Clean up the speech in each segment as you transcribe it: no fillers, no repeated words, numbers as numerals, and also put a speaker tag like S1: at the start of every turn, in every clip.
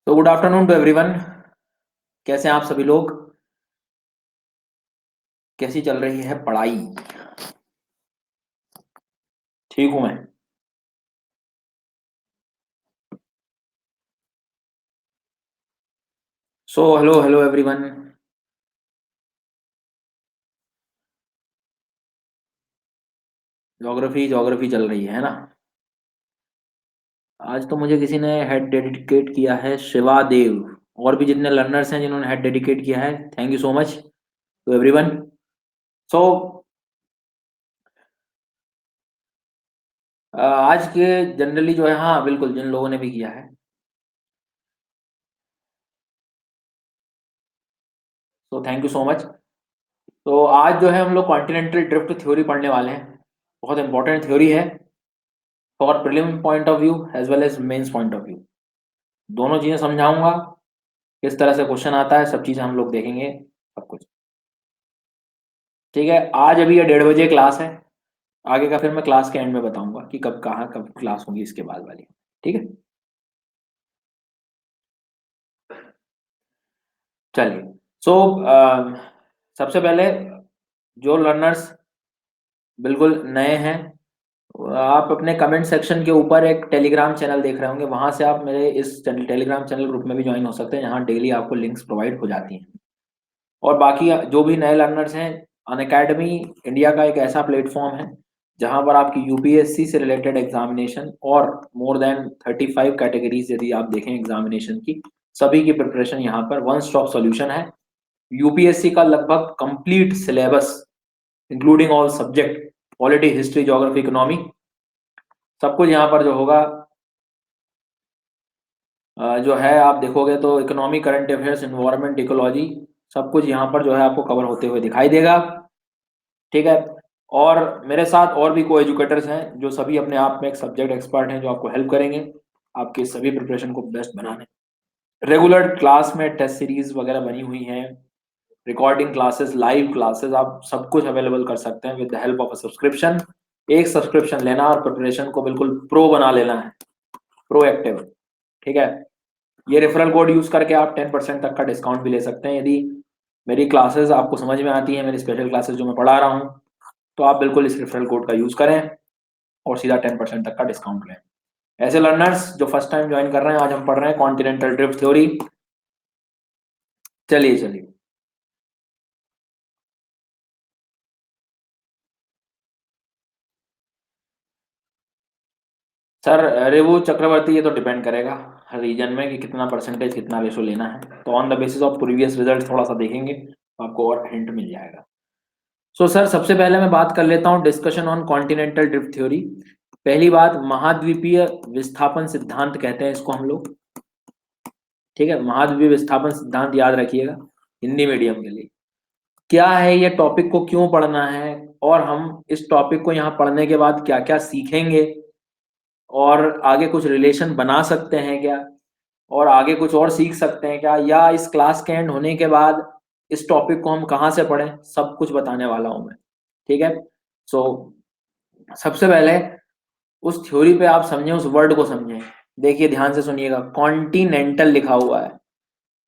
S1: तो good afternoon to everyone. कैसे हैं आप सभी लोग? कैसी चल रही है पढ़ाई? ठीक हूं मैं। So hello hello everyone. Geography geography चल रही है ना? आज तो मुझे किसी ने हेड डेडिकेट किया है, शिवा देव। और भी जितने लर्नर्स हैं जिन्होंने हेड डेडिकेट किया है, thank you so much to everyone. So आज के जनरली जो है, हाँ बिल्कुल, जिन लोगों ने भी किया है, तो थैंक यू सो मच। तो आज जो है हम लोग कॉन्टिनेंटल ड्रिफ्ट थ्योरी पढ़ने वाले हैं। बहुत इंपॉर्टेंट थ्योरी है for prelim point of view as well as mains point of view. दोनों चीजें समझाऊंगा, किस तरह से क्वेश्चन आता है, सब चीजें हम लोग देखेंगे, सब कुछ। ठीक है, आज अभी ये 1:30 बजे क्लास है। आगे का फिर मैं क्लास के एंड में बताऊंगा कि कब कहाँ कब क्लास होगी इसके बाद वाली। ठीक है, चलिए। सो सबसे पहले जो लर्नर्स बिल्कुल नए हैं, आप अपने कमेंट सेक्शन के ऊपर एक टेलीग्राम चैनल देख रहे होंगे, वहां से आप मेरे इस टेलीग्राम चैनल ग्रुप में भी ज्वाइन हो सकते हैं, जहाँ डेली आपको लिंक्स प्रोवाइड हो जाती हैं। और बाकी जो भी नए लर्नर्स हैं, अनअकैडमी इंडिया का एक ऐसा प्लेटफॉर्म है जहां पर आपकी यूपीएससी से रिलेटेड एग्जामिनेशन और मोर देन 35 कैटेगरीज यदि आप देखें एग्जामिनेशन की, सभी की प्रिपरेशन यहाँ पर वन स्टॉप सॉल्यूशन है। यूपीएससी का लगभग complete syllabus including all subject, polity, history, geography, economy, सब कुछ यहाँ पर जो होगा, जो है आप देखोगे तो economy, current affairs, environment, ecology, सब कुछ यहाँ पर जो है आपको कवर होते हुए दिखाई देगा। ठीक है। और मेरे साथ और भी को एजुकेटर्स हैं जो सभी अपने आप में एक सब्जेक्ट एक्सपर्ट हैं, जो आपको हेल्प करेंगे आपके सभी प्रिपरेशन को बेस्ट बनाने। रेगुलर क्लास में टेस्ट सीरीज वगैरह बनी हुई हैं, रिकॉर्डिंग क्लासेस, लाइव क्लासेस, आप सब कुछ अवेलेबल कर सकते हैं with the help of a subscription. एक सब्सक्रिप्शन लेना और प्रिपरेशन को बिल्कुल प्रो बना लेना है, प्रोएक्टिव। ठीक है। ये रेफरल कोड यूज करके आप 10% तक का डिस्काउंट भी ले सकते हैं यदि मेरी क्लासेस आपको समझ में आती हैं, मेरी स्पेशल क्लासेस जो मैं पढ़ा रहा हूँ, तो आप बिल्कुल इस रेफरल कोड का यूज करें और सीधा 10% तक का डिस्काउंट लें। ऐसे लर्नर्स जो फर्स्ट टाइम ज्वाइन कर रहे हैं, आज हम पढ़ रहे हैं कॉन्टिनेंटल ड्रिफ्ट थ्योरी। चलिए चलिए। सर रेवू चक्रवर्ती, ये तो डिपेंड करेगा हर रीजन में कि कितना परसेंटेज, कितना रेशो लेना है, तो on the basis of previous result थोड़ा सा देखेंगे तो आपको और हिंट मिल जाएगा। सो सर सबसे पहले मैं बात कर लेता हूँ discussion on continental drift theory. पहली बात, महाद्वीपीय विस्थापन सिद्धांत कहते हैं इसको हम लोग। ठीक है, महाद्वीपीय विस्थापन सिद्धांत याद रखिएगा हिंदी मीडियम के लिए। क्या है ये, टॉपिक को क्यों पढ़ना है, और हम इस टॉपिक को यहाँ पढ़ने के बाद क्या क्या सीखेंगे, और आगे कुछ रिलेशन बना सकते हैं क्या, और आगे कुछ और सीख सकते हैं क्या, या इस क्लास के एंड होने के बाद इस टॉपिक को हम कहाँ से पढ़ें, सब कुछ बताने वाला हूं मैं। ठीक है। सो सबसे पहले उस थ्योरी पे आप समझें, उस वर्ड को समझें। देखिए ध्यान से सुनिएगा, कॉन्टिनेंटल लिखा हुआ है।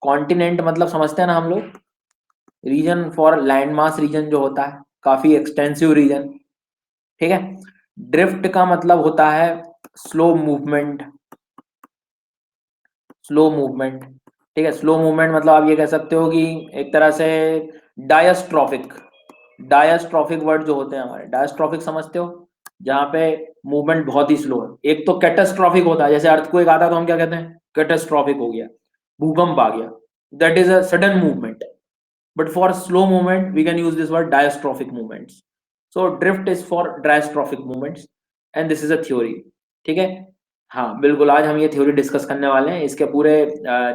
S1: कॉन्टिनेंट मतलब समझते हैं ना हम लोग, region for land mass region जो होता है, काफी एक्सटेंसिव रीजन। ठीक है। ड्रिफ्ट का मतलब होता है स्लो मूवमेंट, स्लो मूवमेंट। ठीक है, स्लो मूवमेंट मतलब आप ये कह सकते हो कि एक तरह से डायस्ट्रॉफिक, डायस्ट्रॉफिक वर्ड जो होते हैं हमारे, डायस्ट्रॉफिक समझते हो, जहाँ पे मूवमेंट बहुत ही स्लो है। एक तो कैटास्ट्रॉफिक होता है, जैसे अर्थक्वेक आता है तो हम क्या कहते हैं, कैटास्ट्रॉफिक हो गया, भूकंप आ गया, that is a sudden movement. But for slow movement we can use this word diastrophic movements. So drift is for diastrophic movements and this is a theory. ठीक है। हाँ बिल्कुल, आज हम ये थ्योरी डिस्कस करने वाले हैं। इसके पूरे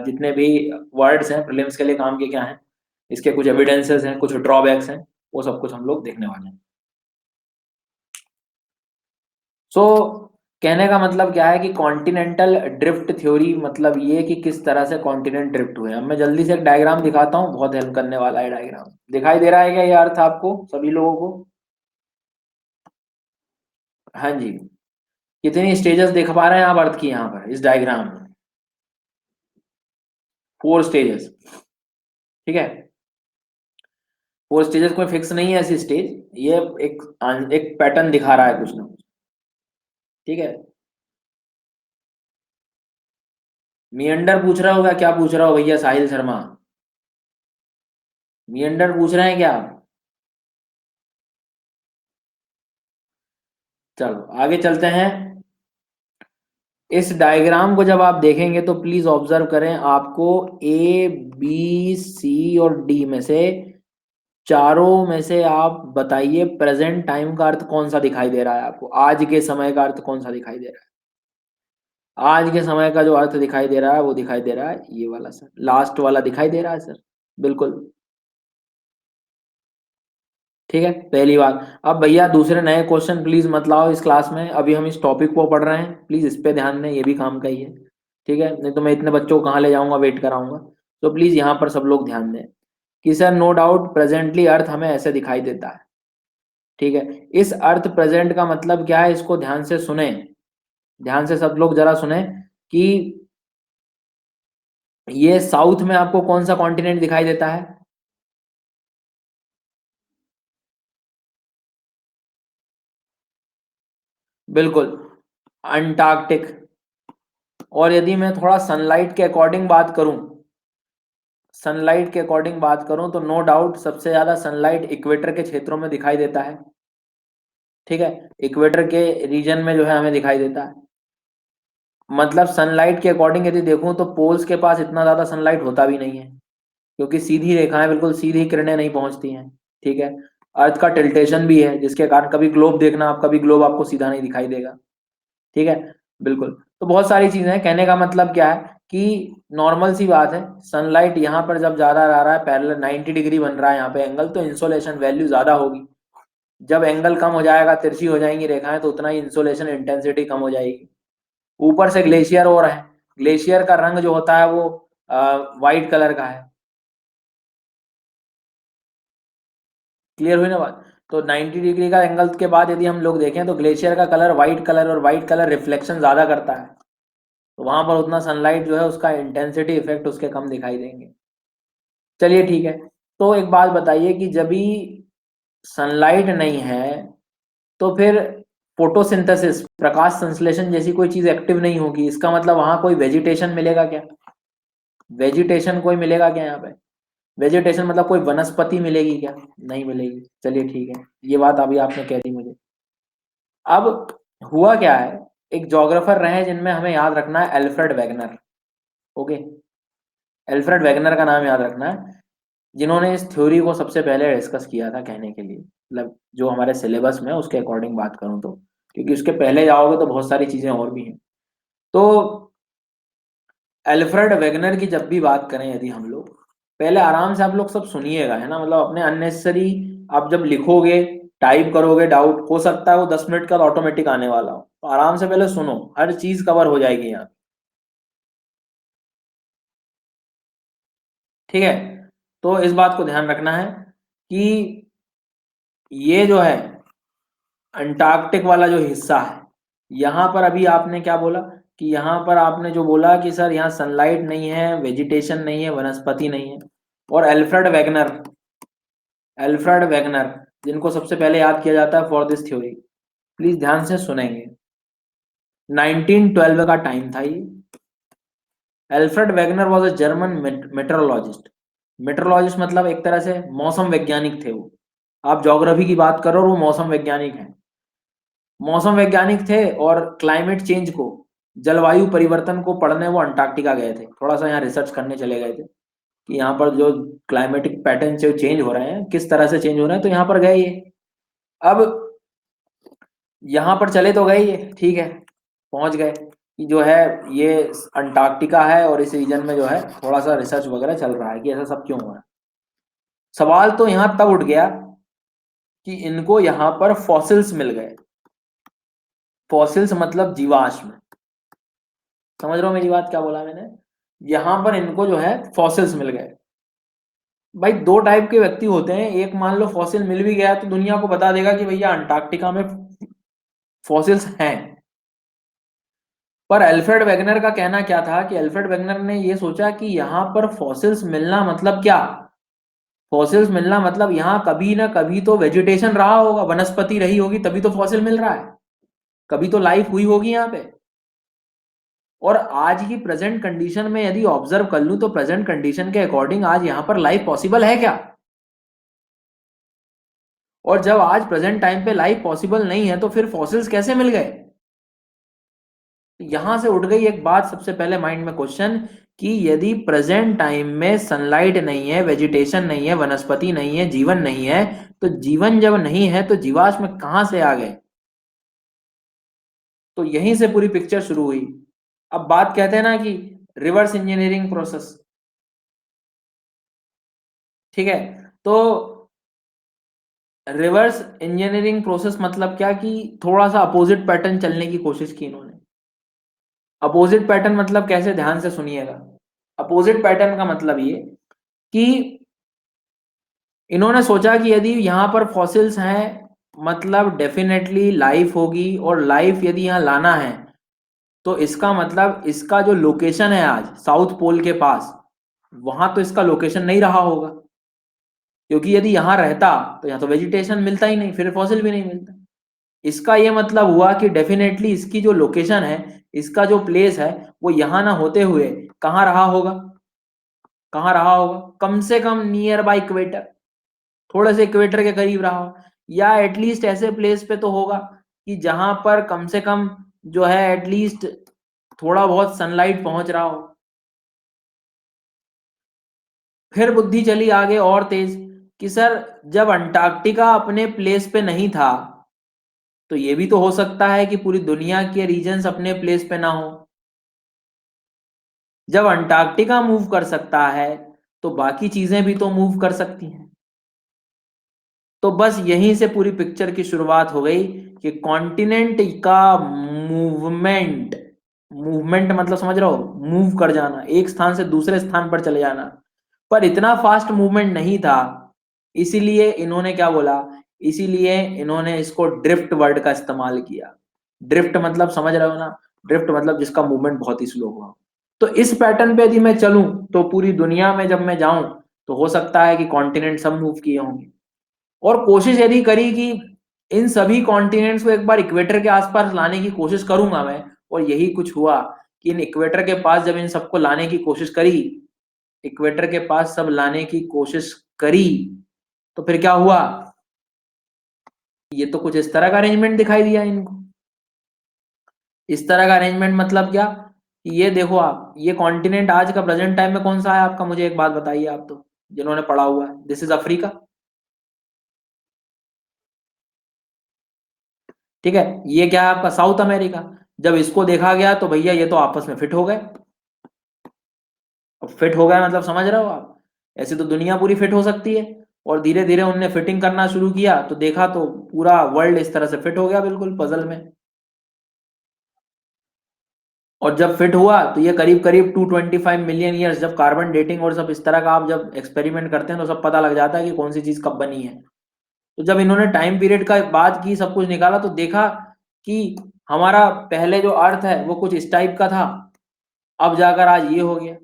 S1: जितने भी वर्ड्स हैं प्रीलिम्स के लिए काम के क्या हैं, इसके कुछ एविडेंसेस हैं, कुछ ड्रॉबैक्स हैं, वो सब कुछ हम लोग देखने वाले हैं। सो कहने का मतलब क्या है कि कॉन्टिनेंटल ड्रिफ्ट थ्योरी मतलब ये कि किस तरह से कॉन्टिनेंट ड्रिफ्ट हुए। अब मैं जल्दी से एक डायग्राम दिखाता हूँ, बहुत हेल्प करने वाला है डायग्राम। दिखाई दे रहा है क्या ये अर्थ आपको सभी लोगों को? हाँ जी। कितनी स्टेजेस देख पा रहे हैं आप अर्थ की यहाँ पर इस डायग्राम में? 4 स्टेजेस। ठीक है, 4 स्टेजेस कोई फिक्स नहीं है ऐसी स्टेज, ये एक पैटर्न दिखा रहा है कुछ ना कुछ। ठीक है, मियंडर पूछ रहा होगा, क्या पूछ रहा हो भैया साहिल शर्मा? मियंडर पूछ रहे हैं क्या आप? चलो आगे चलते हैं। इस डायग्राम को जब आप देखेंगे तो प्लीज ऑब्जर्व करें, आपको ए बी सी और डी में से चारों में से आप बताइए प्रेजेंट टाइम का अर्थ कौन सा दिखाई दे रहा है आपको, आज के समय का अर्थ कौन सा दिखाई दे रहा है? आज के समय का जो अर्थ दिखाई दे रहा है वो दिखाई दे रहा है ये वाला सर, लास्ट वाला दिखाई दे रहा है सर। बिल्कुल। ठीक है, पहली बात। अब भैया दूसरे नए क्वेश्चन प्लीज मत लाओ इस क्लास में, अभी हम इस टॉपिक को पढ़ रहे हैं, प्लीज इस पे ध्यान दें, ये भी काम का ही है। ठीक है, नहीं तो मैं इतने बच्चों को कहाँ ले जाऊंगा, वेट कराऊंगा। तो प्लीज यहाँ पर सब लोग ध्यान दें कि सर नो डाउट प्रेजेंटली अर्थ हमें ऐसे दिखाई देता है। ठीक है, इस अर्थ प्रेजेंट का मतलब क्या है, इसको ध्यान से सुने, ध्यान से सब लोग जरा सुने कि ये साउथ में आपको कौन सा कॉन्टिनेंट दिखाई देता है? बिल्कुल, अंटार्कटिक। और यदि मैं थोड़ा सनलाइट के अकॉर्डिंग बात करूं, सनलाइट के अकॉर्डिंग बात करूं तो नो डाउट सबसे ज्यादा सनलाइट इक्वेटर के क्षेत्रों में दिखाई देता है। ठीक है, इक्वेटर के रीजन में जो है हमें दिखाई देता है। मतलब सनलाइट के अकॉर्डिंग यदि देखूं तो पोल्स के पास इतना ज्यादा सनलाइट होता भी नहीं है, क्योंकि सीधी रेखाएं, बिल्कुल सीधी किरणें नहीं पहुंचती हैं। ठीक है, अर्थ का टिल्टेशन भी है जिसके कारण कभी ग्लोब देखना आप, कभी ग्लोब आपको सीधा नहीं दिखाई देगा। ठीक है, बिल्कुल। तो बहुत सारी चीजें हैं, कहने का मतलब क्या है कि नॉर्मल सी बात है, सनलाइट यहाँ पर जब ज्यादा आ रहा है, पैरेलल 90 डिग्री बन रहा है यहाँ पे एंगल, तो इंसोलेशन वैल्यू ज्यादा होगी। जब एंगल कम हो जाएगा, तिरछी हो जाएंगी रेखाएं, तो उतना ही इंसोलेशन इंटेंसिटी कम हो जाएगी। ऊपर से ग्लेशियर हो रहा है, ग्लेशियर का रंग जो होता है वो वाइट कलर का है। क्लियर हुई ना बात? तो 90 डिग्री का एंगल के बाद यदि हम लोग देखें तो ग्लेशियर का कलर वाइट कलर, और वाइट कलर रिफ्लेक्शन ज्यादा करता है, तो वहां पर उतना सनलाइट जो है उसका इंटेंसिटी इफेक्ट उसके कम दिखाई देंगे। चलिए ठीक है, तो एक बात बताइए कि जब भी सनलाइट नहीं है तो फिर फोटोसिंथेसिस, प्रकाश संश्लेषण जैसी कोई चीज एक्टिव नहीं होगी, इसका मतलब वहां कोई वेजिटेशन मिलेगा क्या? वेजिटेशन कोई मिलेगा क्या यहाँ पे? वेजिटेशन मतलब कोई वनस्पति मिलेगी क्या? नहीं मिलेगी। चलिए ठीक है, ये बात अभी आपने कह दी मुझे। अब हुआ क्या है, एक जोग्राफर रहे जिनमें हमें याद रखना है, Alfred Wegener. Okay, Alfred Wegener का नाम याद रखना है, जिन्होंने इस थ्योरी को सबसे पहले डिस्कस किया था, कहने के लिए मतलब जो हमारे सिलेबस में है, उसके अकॉर्डिंग बात करूं तो, क्योंकि उसके पहले जाओगे तो बहुत सारी चीजें और भी हैं। तो एल्फ्रेड वेगनर की जब भी बात करें यदि हम लोग, पहले आराम से आप लोग सब सुनिएगा, है ना, मतलब अपने अननेसेसरी आप जब लिखोगे, टाइप करोगे, डाउट हो सकता है वो 10 मिनट का ऑटोमेटिक आने वाला हो, तो आराम से पहले सुनो, हर चीज कवर हो जाएगी यहाँ। ठीक है, तो इस बात को ध्यान रखना है कि ये जो है अंटार्कटिक वाला जो हिस्सा है, यहाँ पर अभी आपने क्या बोला कि यहाँ पर आपने जो बोला कि सर यहाँ सनलाइट नहीं है, वेजिटेशन नहीं है, वनस्पति नहीं है। और एल्फ्रेड वेगनर जिनको सबसे पहले याद किया जाता है फॉर दिस थ्योरी, प्लीज ध्यान से सुनेंगे। 1912 का टाइम था ये। Alfred Wegener was a German meteorologist. Meteorologist मतलब एक तरह से मौसम वैज्ञानिक थे वो। आप ज्योग्राफी की बात करो और वो मौसम वैज्ञानिक हैं। मौसम वैज्ञानिक थे और क्लाइमेट चेंज को, जलवायु परिवर्तन को पढ़ने वो अंटार्कटिका गए थे, थोड़ा सा यहाँ रिसर्च करने चले गए थे कि यहाँ पर जो क्लाइमेटिक पैटर्न जो चेंज हो रहे हैं किस तरह से चेंज हो रहे हैं, तो यहाँ पर गए ये। अब यहाँ पर चले तो गए ये, ठीक है, पहुंच गए। कि जो है ये अंटार्कटिका है और इस रीजन में जो है थोड़ा सा रिसर्च वगैरह चल रहा है कि ऐसा सब क्यों हुआ है। सवाल तो यहां तब उठ गया कि इनको यहां पर फॉसिल्स मिल गए। फॉसिल्स मतलब जीवाश्म। समझ रहे हो मेरी बात, क्या बोला मैंने? यहां पर इनको जो है फॉसिल्स मिल गए। भाई दो टाइप के व्यक्ति होते हैं, एक मान लो फॉसिल मिल भी गया तो दुनिया को बता देगा कि भैया अंटार्कटिका में फॉसिल्स हैं। पर अल्फ्रेड वेगनर का कहना क्या था कि अल्फ्रेड वेगनर ने ये सोचा कि यहां पर फॉसिल्स मिलना मतलब क्या? फॉसिल्स मिलना मतलब यहां कभी ना कभी तो वेजिटेशन रहा होगा, वनस्पति रही होगी, तभी तो फॉसिल मिल रहा है। कभी तो लाइफ हुई होगी यहाँ पे। और आज की प्रेजेंट कंडीशन में यदि ऑब्जर्व कर लूं तो प्रेजेंट कंडीशन के अकॉर्डिंग आज यहां पर लाइफ पॉसिबल है क्या? और जब आज प्रेजेंट टाइम पे लाइफ पॉसिबल नहीं है तो फिर फॉसिल्स कैसे मिल गए? यहां से उठ गई एक बात सबसे पहले माइंड में क्वेश्चन कि यदि प्रेजेंट टाइम में सनलाइट नहीं है, वेजिटेशन नहीं है, वनस्पति नहीं है, जीवन नहीं है, तो जीवन जब नहीं है तो जीवाश्म कहां से आ गए? तो यहीं से पूरी पिक्चर शुरू हुई। अब बात कहते हैं ना कि रिवर्स इंजीनियरिंग प्रोसेस। ठीक है, तो रिवर्स इंजीनियरिंग प्रोसेस मतलब क्या कि थोड़ा सा अपोजिट पैटर्न चलने की कोशिश की इन्होंने। अपोजिट पैटर्न मतलब कैसे, ध्यान से सुनिएगा। अपोजिट पैटर्न का मतलब ये कि इन्होंने सोचा कि यदि यहाँ पर फॉसिल्स हैं मतलब डेफिनेटली लाइफ होगी, और लाइफ यदि यहाँ लाना है तो इसका मतलब इसका जो लोकेशन है आज साउथ पोल के पास, वहां तो इसका लोकेशन नहीं रहा होगा। क्योंकि यदि यहाँ रहता तो यहाँ तो वेजिटेशन मिलता ही नहीं, फिर फॉसिल भी नहीं मिलता। इसका ये मतलब हुआ कि डेफिनेटली इसकी जो लोकेशन है, इसका जो प्लेस है, वो यहाँ ना होते हुए कहाँ रहा होगा? कहाँ रहा होगा? कम से कम नियर बाय इक्वेटर, थोड़े से इक्वेटर के करीब रहा हो, या एटलीस्ट ऐसे प्लेस पे तो होगा कि जहां पर कम से कम जो है एटलीस्ट थोड़ा बहुत सनलाइट पहुंच रहा हो। फिर बुद्धि चली आगे और तेज कि सर जब अंटार्कटिका अपने प्लेस पे नहीं था तो ये भी तो हो सकता है कि पूरी दुनिया के रीजन्स अपने प्लेस पे ना हो। जब अंटार्कटिका मूव कर सकता है तो बाकी चीजें भी तो मूव कर सकती हैं। तो बस यहीं से पूरी पिक्चर की शुरुआत हो गई कि कॉन्टिनेंट का मूवमेंट। मूवमेंट मतलब समझ रहे हो, मूव कर जाना, एक स्थान से दूसरे स्थान पर चले जाना। पर इतना फास्ट मूवमेंट नहीं था, इसीलिए इन्होंने क्या बोला, इसीलिए इन्होंने इसको ड्रिफ्ट वर्ड का इस्तेमाल किया। ड्रिफ्ट मतलब समझ रहे हो ना, ड्रिफ्ट मतलब जिसका मूवमेंट बहुत ही स्लो हुआ। तो इस पैटर्न पे यदि मैं चलूं तो पूरी दुनिया में जब मैं जाऊं तो हो सकता है कि कॉन्टिनेंट सब मूव किए होंगे। और कोशिश यदि करी कि इन सभी कॉन्टिनेंट्स को एक बार इक्वेटर के आसपास लाने की कोशिश करूंगा मैं, और यही कुछ हुआ कि इन इक्वेटर के पास जब इन सबको लाने की कोशिश करी, इक्वेटर के पास सब लाने की कोशिश करी, तो फिर क्या हुआ? ये तो कुछ इस तरह का अरेंजमेंट दिखाई दिया इनको। इस तरह का अरेंजमेंट मतलब क्या कि ये देखो आप, ये कॉन्टिनेंट आज का प्रेजेंट टाइम में कौन सा है आपका, मुझे एक बात बताइए आप तो, जिन्होंने पढ़ा हुआ है। This is Africa. ठीक है, ये क्या है आपका, साउथ अमेरिका। जब इसको देखा गया तो भैया ये तो आपस में फिट हो गए। अब फिट हो गए मतलब समझ रहे हो आप, ऐसे तो दुनिया पूरी फिट हो सकती है। और धीरे धीरे उनने फिटिंग करना शुरू किया तो देखा तो पूरा वर्ल्ड इस तरह से फिट हो गया बिल्कुल पजल में। और जब फिट हुआ तो ये करीब करीब 225 मिलियन ईयर्स, जब कार्बन डेटिंग और सब इस तरह का आप जब एक्सपेरिमेंट करते हैं तो सब पता लग जाता है कि कौन सी चीज कब बनी है। तो जब इन्होंने टाइम पीरियड का बात की, सब कुछ निकाला, तो देखा कि हमारा पहले जो अर्थ है वो कुछ इस टाइप का था, अब जाकर आज ये हो गया।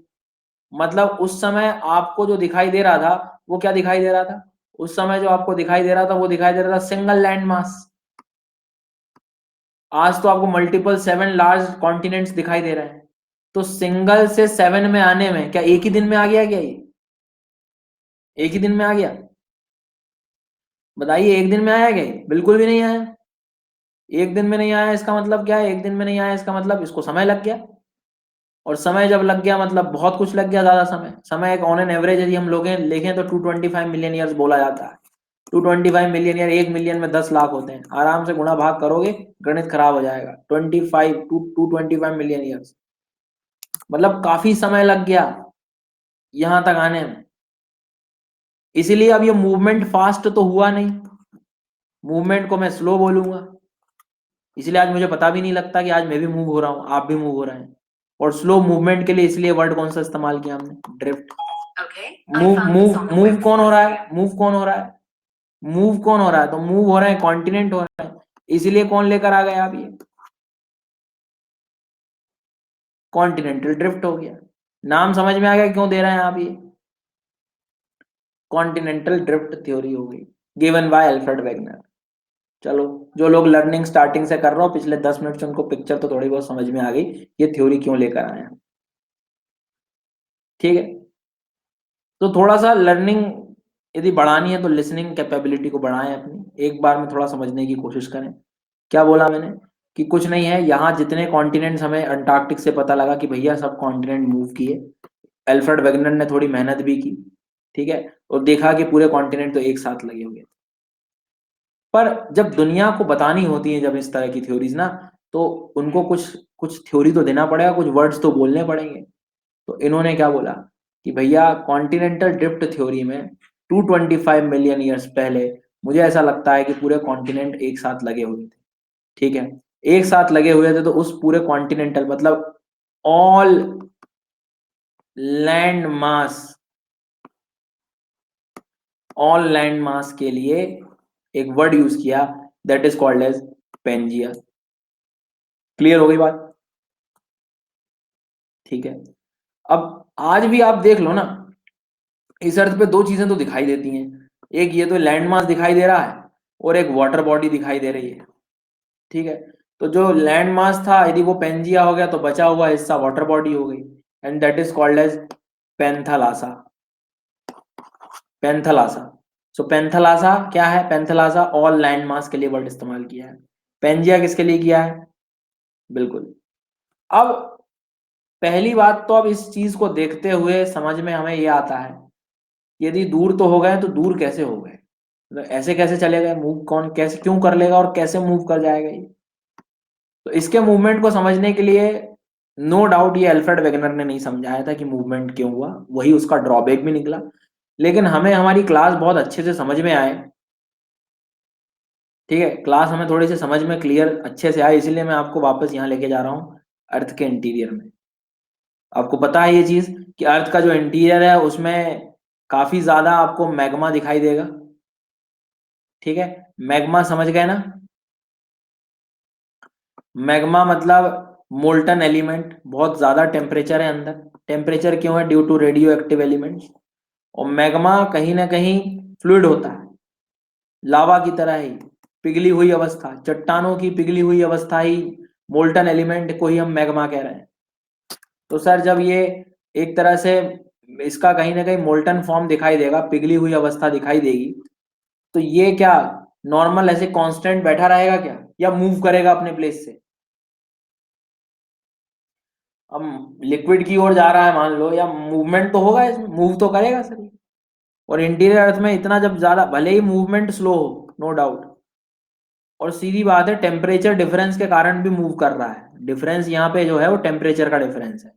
S1: मतलब उस समय आपको जो दिखाई दे रहा था वो क्या दिखाई दे रहा था? उस समय जो आपको दिखाई दे रहा था वो दिखाई दे रहा था सिंगल लैंड मास। आज तो आपको मल्टीपल 7 लार्ज कॉन्टिनेंट्स दिखाई दे रहे हैं। तो सिंगल से 7 में आने में क्या एक ही दिन में आ गया क्या ये? एक ही दिन में आ गया? बताइए, एक दिन में आया क्या ये? बिल्कुल भी नहीं आया। एक दिन में नहीं आया इसका मतलब क्या है? एक दिन में नहीं आया इसका मतलब इसको समय लग गया। और समय जब लग गया मतलब बहुत कुछ लग गया, ज्यादा समय। समय एक ऑन एन एवरेज यदि हम लोग लेखें तो 225 मिलियन ईयर्स बोला जाता है। 225 मिलियन यार 1 मिलियन में 10 लाख होते हैं, आराम से गुणा भाग करोगे गणित खराब हो जाएगा। 225 ईयर्स, मतलब काफी समय लग गया यहां तक आने में। इसीलिए अब ये मूवमेंट फास्ट तो हुआ नहीं, मूवमेंट को मैं स्लो बोलूंगा। इसलिए आज मुझे पता भी नहीं लगता कि आज मैं भी मूव हो रहा हूँ, आप भी मूव हो रहे हैं। और स्लो मूवमेंट के लिए इसलिए वर्ड कौन सा इस्तेमाल किया हमने, ड्रिफ्ट। मूव मूव मूव कौन हो रहा है, मूव कौन हो रहा है, मूव कौन हो रहा है, तो मूव हो रहे हैं कॉन्टिनेंट हो रहे हैं, इसीलिए कौन लेकर आ गया आप ये, कॉन्टिनेंटल ड्रिफ्ट हो गया। नाम समझ में आ गया क्यों दे रहे हैं आप ये, कॉन्टिनेंटल ड्रिफ्ट थ्योरी हो गई, गिवन बाय अल्फ्रेड वेगनर। चलो, जो लोग लर्निंग स्टार्टिंग से कर रहे हो पिछले 10 मिनट से, उनको पिक्चर तो थोड़ी बहुत समझ में आ गई ये थ्योरी क्यों लेकर आए हैं। ठीक है, तो थोड़ा सा लर्निंग यदि बढ़ानी है तो लिसनिंग कैपेबिलिटी को बढ़ाएं अपनी, एक बार में थोड़ा समझने की कोशिश करें। क्या बोला मैंने कि कुछ नहीं है, यहाँ जितने कॉन्टिनेंट्स हमें अंटार्कटिक से पता लगा कि भैया सब कॉन्टिनेंट मूव किए, अल्फ्रेड वेगनर ने थोड़ी मेहनत भी की, ठीक है, और देखा कि पूरे कॉन्टिनेंट तो एक साथ लगे हुए। पर जब दुनिया को बतानी होती है जब इस तरह की थ्योरीज ना, तो उनको कुछ कुछ थ्योरी तो देना पड़ेगा, कुछ वर्ड्स तो बोलने पड़ेंगे। तो इन्होंने क्या बोला कि भैया कॉन्टिनेंटल ड्रिफ्ट थ्योरी में 225 मिलियन ईयर्स पहले मुझे ऐसा लगता है कि पूरे कॉन्टिनेंट एक साथ लगे हुए थे। ठीक है, एक साथ लगे हुए थे, तो उस पूरे कॉन्टिनेंटल मतलब all land mass, all land mass के लिए एक वर्ड यूज किया, that is called as Pangaea. Clear हो गई बात? ठीक है, अब आज भी आप देख लो ना, इस अर्थ पे दो चीजें तो दिखाई देती हैं, एक ये तो लैंड मास दिखाई दे रहा है और एक वाटर बॉडी दिखाई दे रही है। ठीक है, तो जो लैंड मास था यदि वो पेंजिया हो गया तो बचा हुआ हिस्सा वाटर बॉडी हो गई, and that is called as Panthalassa. Panthalassa, so Panthalassa क्या है, पेंथलासा ऑल लैंड मास के लिए वर्ड इस्तेमाल किया है, पेंजिया किसके लिए किया है? बिल्कुल। अब पहली बात तो अब इस चीज को देखते हुए समझ में हमें ये आता है, यदि दूर तो हो गए तो दूर कैसे हो गए, मतलब ऐसे कैसे चले गए, मूव कौन कैसे क्यों कर लेगा और कैसे मूव कर जाएगा ये। तो इसके मूवमेंट को समझने के लिए नो डाउट ये अल्फ्रेड वेगनर ने नहीं समझाया था कि मूवमेंट क्यों हुआ, वही उसका ड्रॉबैक भी निकला। लेकिन हमें हमारी क्लास बहुत अच्छे से समझ में आए, ठीक है, क्लास हमें थोड़ी सी समझ में क्लियर अच्छे से आए, इसीलिए मैं आपको वापस यहाँ लेके जा रहा हूँ अर्थ के इंटीरियर में। आपको पता है ये चीज कि अर्थ का जो इंटीरियर है उसमें काफी ज्यादा आपको मैग्मा दिखाई देगा। ठीक है, मैग्मा समझ गए ना? मैग्मा मतलब मोल्टन एलिमेंट, बहुत ज्यादा टेम्परेचर है अंदर। टेम्परेचर क्यों है? Due to radioactive elements. और मैग्मा कहीं ना कहीं फ्लूइड होता है, लावा की तरह ही पिघली हुई अवस्था, चट्टानों की पिघली हुई अवस्था ही मोल्टन एलिमेंट को ही हम मैग्मा कह रहे हैं। तो सर जब ये एक तरह से इसका कहीं ना कहीं मोल्टन फॉर्म दिखाई देगा, पिघली हुई अवस्था दिखाई देगी, तो ये क्या नॉर्मल ऐसे कांस्टेंट बैठा रहेगा क्या, या मूव करेगा अपने प्लेस से? अब लिक्विड की ओर जा रहा है मान लो, या मूवमेंट तो होगा इसमें, मूव तो करेगा सर। और इंटीरियर अर्थ में इतना जब ज्यादा, भले ही मूवमेंट स्लो हो नो डाउट, और सीधी बात है टेम्परेचर डिफरेंस के कारण भी मूव कर रहा है, डिफरेंस यहाँ पे जो है वो टेम्परेचर का डिफरेंस है।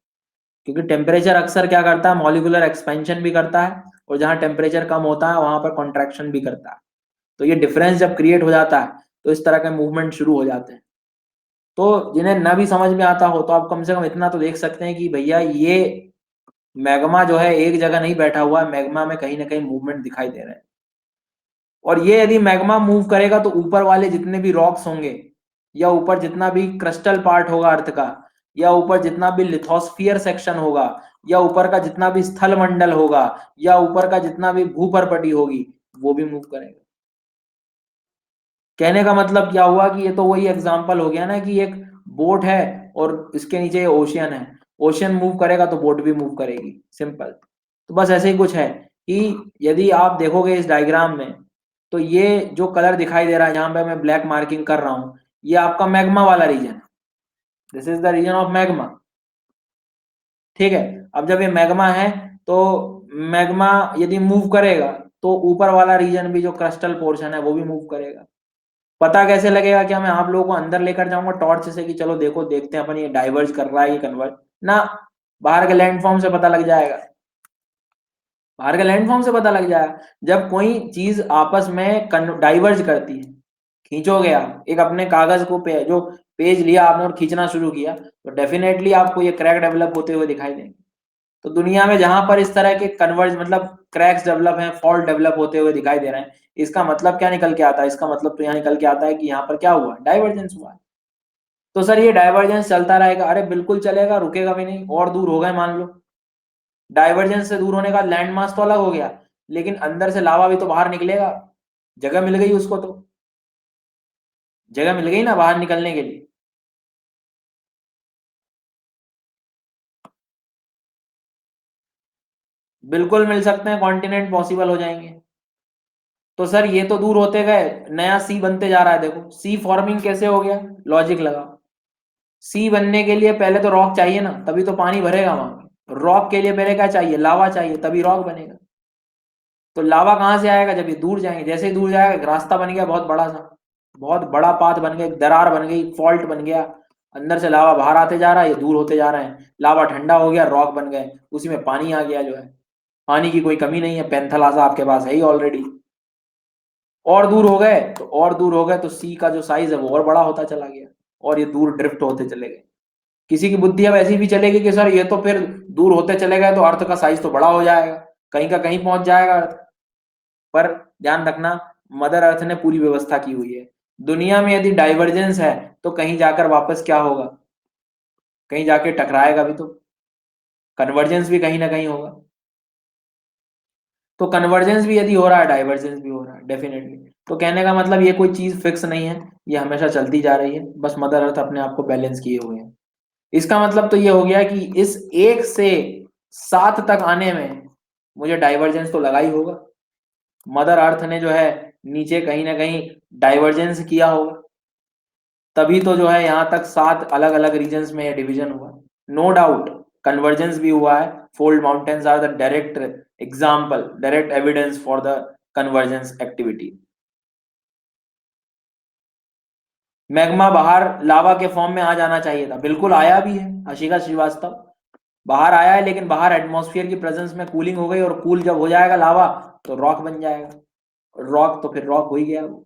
S1: क्योंकि टेम्परेचर अक्सर क्या करता है, मॉलिक्यूलर एक्सपेंशन भी करता है, और जहाँ टेम्परेचर कम होता है वहां पर कॉन्ट्रैक्शन भी करता है। तो ये डिफरेंस जब क्रिएट हो जाता है तो इस तरह के मूवमेंट शुरू हो जाते हैं। तो जिन्हें न भी समझ में आता हो तो आप कम से कम इतना तो देख सकते हैं कि भैया ये मैग्मा जो है एक जगह नहीं बैठा हुआ है, मैग्मा में कहीं ना कहीं मूवमेंट दिखाई दे रहा है। और ये यदि मैग्मा मूव करेगा तो ऊपर वाले जितने भी रॉक्स होंगे, या ऊपर जितना भी क्रिस्टल पार्ट होगा अर्थ का, या ऊपर जितना भी लिथोस्फियर सेक्शन होगा, या ऊपर का जितना भी स्थल मंडल होगा, या ऊपर का जितना भी भूपर्पटी होगी, वो भी मूव करेगा। कहने का मतलब क्या हुआ कि ये तो वही एग्जांपल हो गया ना कि एक बोट है और इसके नीचे ओशियन है, ओशियन मूव करेगा तो बोट भी मूव करेगी, सिंपल। तो बस ऐसे ही कुछ है कि यदि आप देखोगे इस डायग्राम में, तो ये जो कलर दिखाई दे रहा है जहां पे मैं ब्लैक मार्किंग कर रहा हूं, ये आपका मैग्मा वाला रीजन है, this is the region of magma. ठीक है, अब जब ये मैग्मा है तो मैग्मा यदि मूव करेगा तो ऊपर वाला रीजन भी जो क्रस्टल पोर्शन है वो भी मूव करेगा। पता कैसे लगेगा? क्या मैं आप लोगों को अंदर लेकर जाऊंगा टॉर्च से कि चलो देखो देखते हैं अपन ये डाइवर्ज कर रहा है ये कन्वर्ज ना, बाहर के लैंडफॉर्म से पता लग जाएगा। बाहर के लैंडफॉर्म से पता लग जाएगा। जब कोई चीज आपस में डाइवर्ज करती है, खींचोगे आप एक अपने कागज को जो पेज लिया आपने और खींचना शुरू किया, तो डेफिनेटली आपको ये क्रैक डेवलप होते हुए दिखाई देंगे। तो दुनिया में जहां पर इस तरह के कन्वर्ज मतलब क्रैक्स डेवलप हैं, फॉल्ट डेवलप होते हुए दिखाई दे रहे हैं, इसका मतलब क्या निकल के आता है? इसका मतलब तो यहाँ निकल के आता है कि यहाँ पर क्या हुआ? डाइवर्जेंस हुआ है। तो सर ये डाइवर्जेंस चलता रहेगा? अरे बिल्कुल चलेगा, रुकेगा भी नहीं। और दूर हो गए मान लो, डाइवर्जेंस से दूर होने का लैंड मास तो अलग हो गया, लेकिन अंदर से लावा भी तो बाहर निकलेगा। जगह मिल गई उसको, तो जगह मिल गई ना बाहर निकलने के लिए। बिल्कुल मिल सकते हैं, कॉन्टिनेंट पॉसिबल हो जाएंगे। तो सर ये तो दूर होते गए, नया सी बनते जा रहा है। देखो सी फॉर्मिंग कैसे हो गया, लॉजिक लगाओ। सी बनने के लिए पहले तो रॉक चाहिए ना, तभी तो पानी भरेगा वहां। रॉक के लिए पहले क्या चाहिए? लावा चाहिए, तभी रॉक बनेगा। तो लावा कहाँ से आएगा? जब ये दूर जाएंगे। जैसे ही दूर जाएगा एक रास्ता बन गया बहुत बड़ा सा, बहुत बड़ा पाथ बन गया, एक दरार बन गई, फॉल्ट बन गया। अंदर से लावा बाहर आते जा रहा है, ये दूर होते जा रहे हैं। लावा ठंडा हो गया, रॉक बन गए, उसी में पानी आ गया जो है। पानी की कोई कमी नहीं है, पैंथलासा आपके पास है ही ऑलरेडी। और दूर हो गए तो और दूर हो गए तो सी का जो साइज है वो और बड़ा होता चला गया, और ये दूर ड्रिफ्ट होते चले गए। किसी की बुद्धि अब ऐसी भी चलेगी कि सर ये तो फिर दूर होते चले गए तो अर्थ का साइज तो बड़ा हो जाएगा, कहीं का कहीं पहुंच जाएगा अर्थ। पर ध्यान रखना, मदर अर्थ ने पूरी व्यवस्था की हुई है। दुनिया में यदि डाइवर्जेंस है तो कहीं जाकर वापस क्या होगा? कहीं जाके टकराएगा भी तो, कन्वर्जेंस भी कहीं ना कहीं होगा। तो कन्वर्जेंस भी यदि हो रहा है, डाइवर्जेंस भी हो रहा है डेफिनेटली। तो कहने का मतलब ये कोई चीज फिक्स नहीं है, ये हमेशा चलती जा रही है, बस मदर अर्थ अपने आप को बैलेंस किए हुए हैं। इसका मतलब तो ये हो गया कि इस 1 से 7 तक आने में मुझे डाइवर्जेंस तो लगा ही होगा। मदर अर्थ ने जो है नीचे कहीं ना कहीं डाइवर्जेंस किया होगा, तभी तो जो है यहाँ तक 7 अलग अलग रीजन्स में डिवीजन हुआ। नो डाउट कन्वर्जेंस भी हुआ है। Fold mountains are the direct example, direct evidence for the convergence activity. Magma बाहर लावा के फॉर्म में आ जाना चाहिए था, बिल्कुल आया भी है। आशिका श्रीवास्तव बाहर आया है, लेकिन बाहर एटमॉस्फेयर की प्रेजेंस में कूलिंग हो गई, और कूल जब हो जाएगा लावा तो रॉक बन जाएगा। रॉक तो फिर रॉक हो ही गया वो।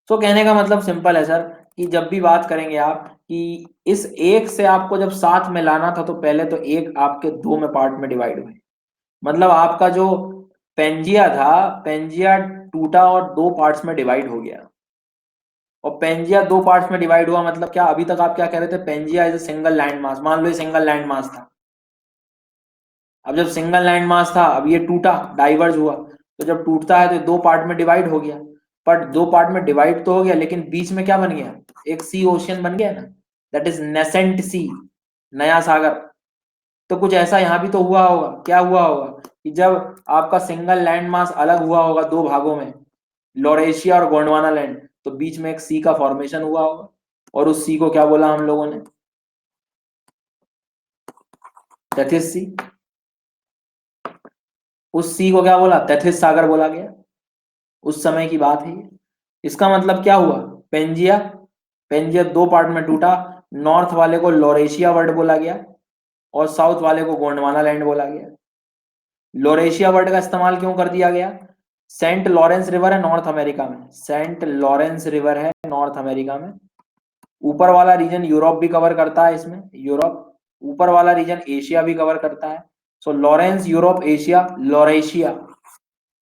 S1: तो कहने का मतलब सिंपल है सर, कि जब भी बात करेंगे आप कि इस 1 से आपको जब 7 में लाना था, तो पहले तो एक आपके 2 में पार्ट में डिवाइड हुए। मतलब आपका जो पेंजिया था, पेंजिया टूटा और 2 पार्ट्स में डिवाइड हो गया। और पेंजिया 2 पार्ट्स में डिवाइड हुआ मतलब क्या? अभी तक आप क्या कह रहे थे? Pangaea is a single land mass. मान लो ये सिंगल लैंड मास था। अब जब सिंगल लैंड मास था, अब ये टूटा, डाइवर्ज हुआ, तो जब टूटता है तो 2 पार्ट में डिवाइड हो गया। पर 2 पार्ट में डिवाइड तो हो गया, लेकिन बीच में क्या बन गया? एक सी ओशियन बन गया ना, दैट इज नेसेंट सी, नया सागर। तो कुछ ऐसा यहाँ भी तो हुआ होगा। क्या हुआ होगा? कि जब आपका सिंगल लैंड मास अलग हुआ होगा 2 भागों में, लॉरेशिया और गोंडवाना लैंड, तो बीच में एक सी का फॉर्मेशन हुआ होगा। और उस सी को क्या बोला हम लोगों ने? Tethys sea. उस सी को क्या बोला? टेथिस सागर बोला गया। उस समय की बात है ये। इसका मतलब क्या हुआ? पेंजिया, पेंजिया 2 पार्ट में टूटा। नॉर्थ वाले को लॉरेशिया वर्ड बोला गया, और साउथ वाले को गोंडवाना लैंड बोला गया। लॉरेशिया वर्ड का इस्तेमाल क्यों कर दिया गया? सेंट लॉरेंस रिवर है नॉर्थ अमेरिका में, सेंट लॉरेंस रिवर है नॉर्थ अमेरिका में। ऊपर वाला रीजन यूरोप भी कवर करता है इसमें, यूरोप। ऊपर वाला रीजन एशिया भी कवर करता है। सो लॉरेंस, यूरोप, एशिया, लॉरेशिया,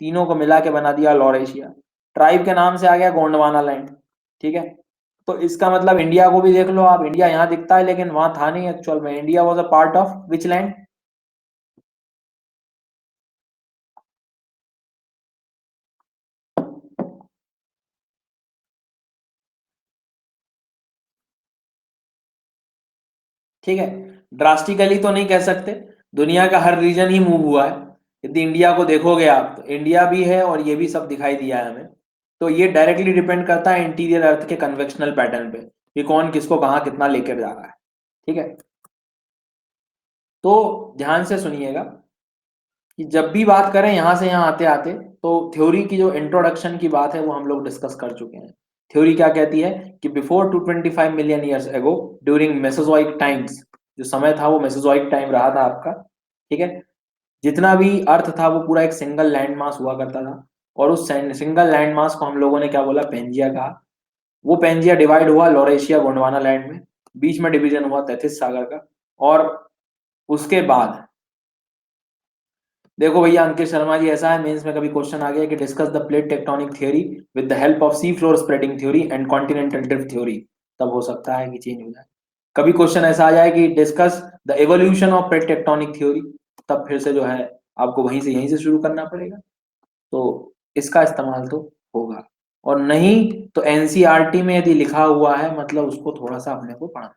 S1: तीनों को मिला के बना दिया लॉरेशिया। ट्राइब के नाम से आ गया गोंडवाना लैंड। ठीक है। तो इसका मतलब इंडिया को भी देख लो आप, इंडिया यहाँ दिखता है लेकिन वहां था नहीं एक्चुअल में। India was a part of which land? ठीक है। ड्रास्टिकली तो नहीं कह सकते, दुनिया का हर रीजन ही मूव हुआ है। यदि इंडिया को देखोगे आप, तो इंडिया भी है और ये भी सब दिखाई दिया है हमें। तो ये डायरेक्टली डिपेंड करता है इंटीरियर अर्थ के कन्वेक्शनल पैटर्न पे, कि कौन किसको कहाँ कितना लेकर जा रहा है। ठीक है। तो ध्यान से सुनिएगा, कि जब भी बात करें यहाँ से यहाँ आते आते, तो थ्योरी की जो इंट्रोडक्शन की बात है वो हम लोग डिस्कस कर चुके हैं। थ्योरी क्या कहती है कि before 225 million years ago during Mesozoic times, जो समय था वो मेसोजोइक टाइम रहा था आपका, ठीक है। जितना भी अर्थ था वो पूरा एक सिंगल लैंड मास हुआ करता था, और उस सिंगल लैंड मास को हम लोगों ने क्या बोला, पेंजिया कहा। वो पेंजिया डिवाइड हुआ लॉरेशिया गोंडवाना लैंड में, बीच में डिवीजन हुआ तैथिस सागर का। और उसके बाद देखो भैया अंकित शर्मा जी, ऐसा है मेंस में कभी क्वेश्चन आ गया कि discuss the plate tectonic theory with the help of sea floor spreading theory and continental drift theory, तब हो सकता है कि चेंज हो जाए। कभी क्वेश्चन ऐसा आ जाए कि discuss the evolution of plate tectonic theory, तब फिर से जो है आपको वहीं से यहीं से शुरू करना पड़ेगा। तो इसका इस्तेमाल तो होगा, और नहीं तो एनसीईआरटी में यदि लिखा हुआ है मतलब उसको थोड़ा सा अपने को पढ़ना।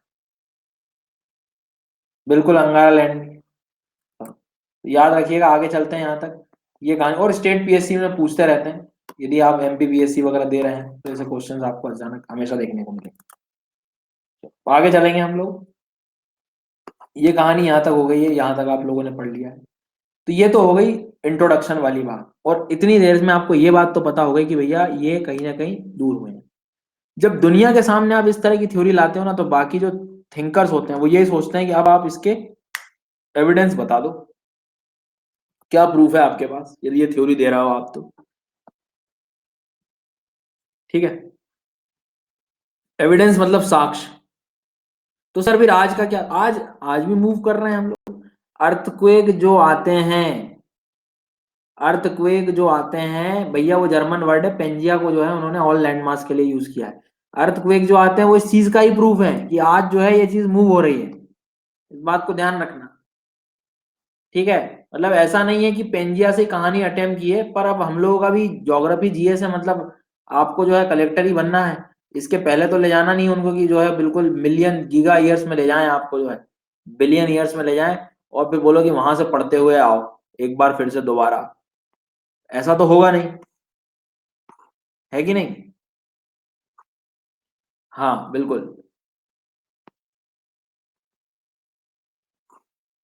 S1: बिल्कुल अंगारा लैंड, याद रखिएगा। आगे चलते हैं यहाँ तक ये कहानी, और स्टेट पीएससी में पूछते रहते हैं, यदि आप एमपीपीएससी वगैरह दे रहे हैं तो ऐसे क्वेश्चंस आपको अचानक हमेशा देखने को मिलेंगे। तो आगे चलेंगे हम लोग। ये कहानी यहाँ तक हो गई है, यहाँ तक आप लोगों ने पढ़ लिया है। तो ये तो हो गई इंट्रोडक्शन वाली बात, और इतनी देर में आपको ये बात तो पता हो गई कि भैया ये कहीं ना कहीं दूर हुए हैं। जब दुनिया के सामने आप इस तरह की थ्योरी लाते हो ना, तो बाकी जो थिंकर्स होते हैं वो ये सोचते हैं कि अब आप इसके एविडेंस बता दो, क्या प्रूफ है आपके पास यदि ये थ्योरी दे रहा हो आप तो, ठीक है। एविडेंस मतलब साक्ष्य। तो सर फिर आज का क्या, आज आज भी मूव कर रहे हैं हम लोग। अर्थक्वेक जो आते हैं, अर्थक्वेक जो आते हैं भैया, वो जर्मन वर्ड है, पेंजिया को जो है उन्होंने ऑल लैंडमास के लिए यूज किया है। अर्थक्वेक जो आते हैं वो इस चीज का ही प्रूफ है कि आज जो है ये चीज मूव हो रही है। इस बात को ध्यान रखना, ठीक है। मतलब ऐसा नहीं है कि पेंजिया से कहानी अटेम्प्ट की है, पर अब हम लोगों का भी ज्योग्राफी जीएस है, मतलब आपको जो है कलेक्टर ही बनना है। इसके पहले तो ले जाना नहीं उनको कि जो है बिल्कुल मिलियन गीगा ईयर्स में ले जाएं आपको, जो है बिलियन ईयर्स में ले जाएं, और फिर बोलो कि वहां से पढ़ते हुए आओ एक बार फिर से दोबारा। ऐसा तो होगा नहीं, है कि नहीं। हाँ बिल्कुल,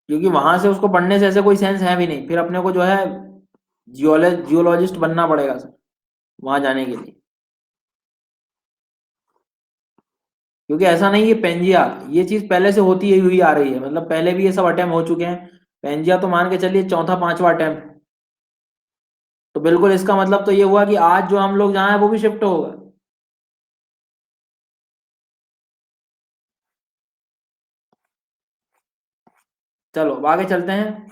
S1: क्योंकि वहां से उसको पढ़ने से ऐसे कोई सेंस है भी नहीं, फिर अपने को जो है जियोलॉजिस्ट बनना पड़ेगा सर वहां जाने के लिए। क्योंकि ऐसा नहीं है पेंजिया, ये चीज पहले से होती ही हुई आ रही है, मतलब पहले भी ये सब अटेम्प्ट हो चुके हैं। पेंजिया तो मान के चलिए चौथा पांचवा अटेम्प्ट। तो बिल्कुल इसका मतलब तो ये हुआ कि आज जो हम लोग जहाँ है वो भी शिफ्ट होगा। चलो अब आगे चलते हैं।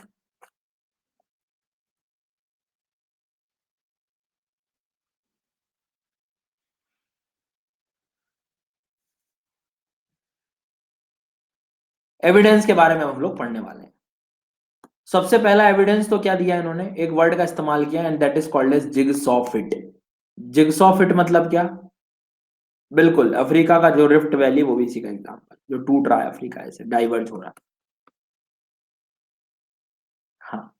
S1: एविडेंस के बारे में हम लोग पढ़ने वाले हैं। सबसे पहला एविडेंस तो क्या दिया इन्होंने, एक वर्ड का इस्तेमाल किया, and that is called as jigsaw fit. Jigsaw fit मतलब क्या, बिल्कुल अफ्रीका का जो रिफ्ट वैली, वो भी इसी का एग्जाम्पल, जो टूट रहा है अफ्रीका, ऐसे डाइवर्ज हो रहा है। हाँ,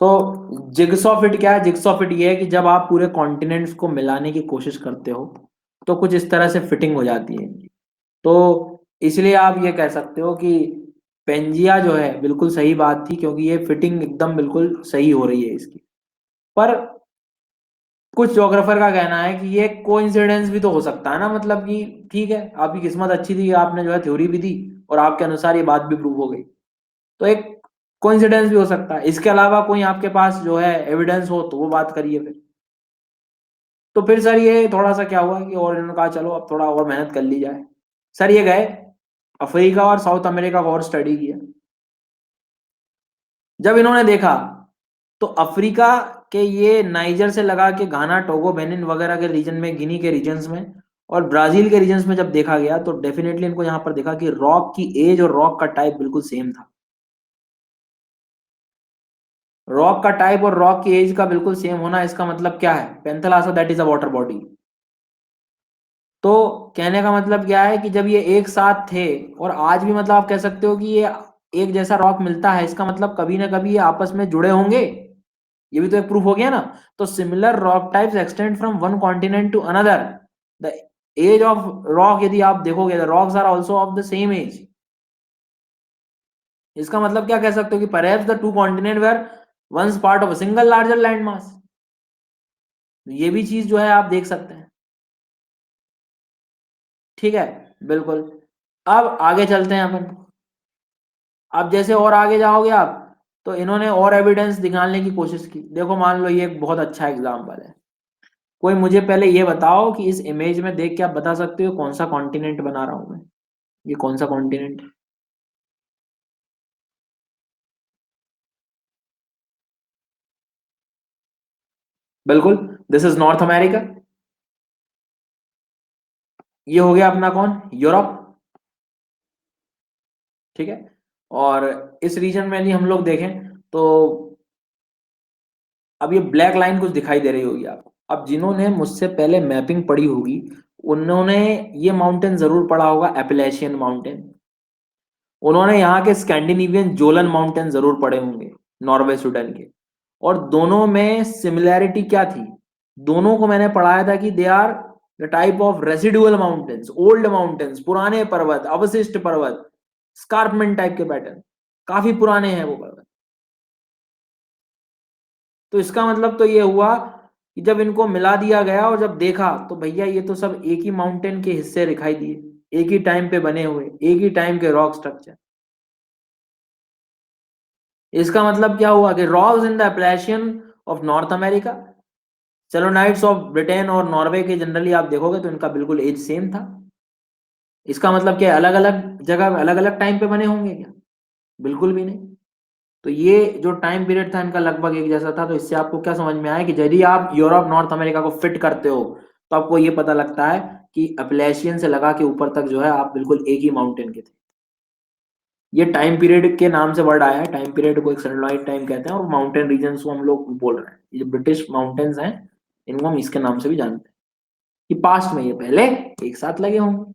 S1: सो जिगसॉ फिट क्या है, जिगसॉ फिट ये है कि जब आप पूरे कॉन्टिनेंट्स को मिलाने की कोशिश करते हो तो कुछ इस तरह से फिटिंग हो जाती है इनकी। तो इसलिए आप ये कह सकते हो कि पेंजिया जो है बिल्कुल सही बात थी, क्योंकि ये फिटिंग एकदम बिल्कुल सही हो रही है इसकी। पर कुछ जोग्राफर का कहना है कि ये कोइंसिडेंस भी तो हो सकता है ना, मतलब कि ठीक है आपकी किस्मत अच्छी थी, आपने जो है थ्योरी भी दी और आपके अनुसार ये बात भी प्रूव हो गई, तो एक कोइंसिडेंस भी हो सकता है। इसके अलावा कोई आपके पास जो है एविडेंस हो तो वो बात करिए फिर। तो फिर सर ये थोड़ा सा क्या हुआ कि और इन्होंने कहा चलो अब थोड़ा और मेहनत कर ली जाए। सर ये गए अफ्रीका और साउथ अमेरिका को और स्टडी किया। जब इन्होंने देखा तो अफ्रीका के ये नाइजर से लगा के घाना टोगो बेनिन वगैरह के रीजन में, गिनी के रीजन्स में और ब्राजील के रीजन्स में जब देखा गया, तो डेफिनेटली इनको यहाँ पर देखा कि रॉक की एज और रॉक का टाइप बिल्कुल सेम था। रॉक का टाइप और रॉक की एज का बिल्कुल सेम होना, इसका मतलब क्या है, Panthalassa that is a water body. तो कहने का मतलब क्या है कि जब ये एक साथ थे, और आज भी मतलब आप कह सकते हो कि ये एक जैसा रॉक मिलता है, इसका मतलब कभी ना कभी ये आपस में जुड़े होंगे। ये भी तो एक प्रूफ हो गया ना। तो similar rock types extend from one continent to another. The age of rock यदि आप देखोगे, the rocks are also of the same age. इसका मतलब क्या कह सकते हो कि perhaps the two continent were once part of a single larger land mass. ये भी चीज जो है आप देख सकते हैं। ठीक है, बिल्कुल। अब आगे चलते हैं अपन। अब जैसे और आगे जाओगे आप, तो इन्होंने और एविडेंस दिखाने की कोशिश की। देखो मान लो ये एक बहुत अच्छा एग्जाम्पल है। कोई मुझे पहले ये बताओ कि इस इमेज में देख के आप बता सकते हो कौन सा कॉन्टिनेंट बना रहा हूं मैं? ये कौन सा कॉन्टिनेंट? बिल्कुल, दिस इज नॉर्थ अमेरिका। ये हो गया अपना कौन, यूरोप। ठीक है। और इस रीजन में यदि हम लोग देखें तो अब ये ब्लैक लाइन कुछ दिखाई दे रही होगी आपको। अब जिन्होंने मुझसे पहले मैपिंग पढ़ी होगी, उन्होंने ये माउंटेन जरूर पढ़ा होगा, एपलेशियन माउंटेन। उन्होंने यहाँ के स्कैंडिनेवियन जोलन माउंटेन जरूर पढ़े होंगे, नॉर्वे स्वीडन के। और दोनों में सिमिलैरिटी क्या थी? दोनों को मैंने पढ़ाया था कि they are the type of residual mountains, old mountains, पुराने पर्वत, अवशिष्ट पर्वत, स्कार्पमेंट टाइप के पैटर्न, काफी पुराने हैं वो पर्वत। तो इसका मतलब तो ये हुआ कि जब इनको मिला दिया गया और जब देखा तो भैया ये तो सब एक ही माउंटेन के हिस्से दिखाई दिए, एक ही टाइम पे बने हुए, एक ही टाइम के रॉक स्ट्रक्चर। इसका मतलब क्या हुआ कि rocks in the Appalachian of North America, सेलोनाइट्स ऑफ ब्रिटेन और नॉर्वे के जनरली आप देखोगे तो इनका बिल्कुल एज सेम था। इसका मतलब क्या, अलग अलग जगह अलग अलग टाइम पे बने होंगे क्या? बिल्कुल भी नहीं। तो ये जो टाइम पीरियड था इनका लगभग एक जैसा था। तो इससे आपको क्या समझ में आया कि यदि आप यूरोप नॉर्थ अमेरिका को फिट करते हो तो आपको ये पता लगता है कि अपलेशियन से लगा के ऊपर तक जो है आप बिल्कुल एक ही माउंटेन के थे। ये टाइम पीरियड के नाम से वर्ड आया है, टाइम पीरियड को एक सेटेलाइट टाइम कहते हैं और माउंटेन रीजन को हम लोग बोल रहे हैं। ये जो ब्रिटिश माउंटेन्स हैं इनको हम इसके नाम से भी जानते हैं कि पास्ट में ये पहले एक साथ लगे होंगे।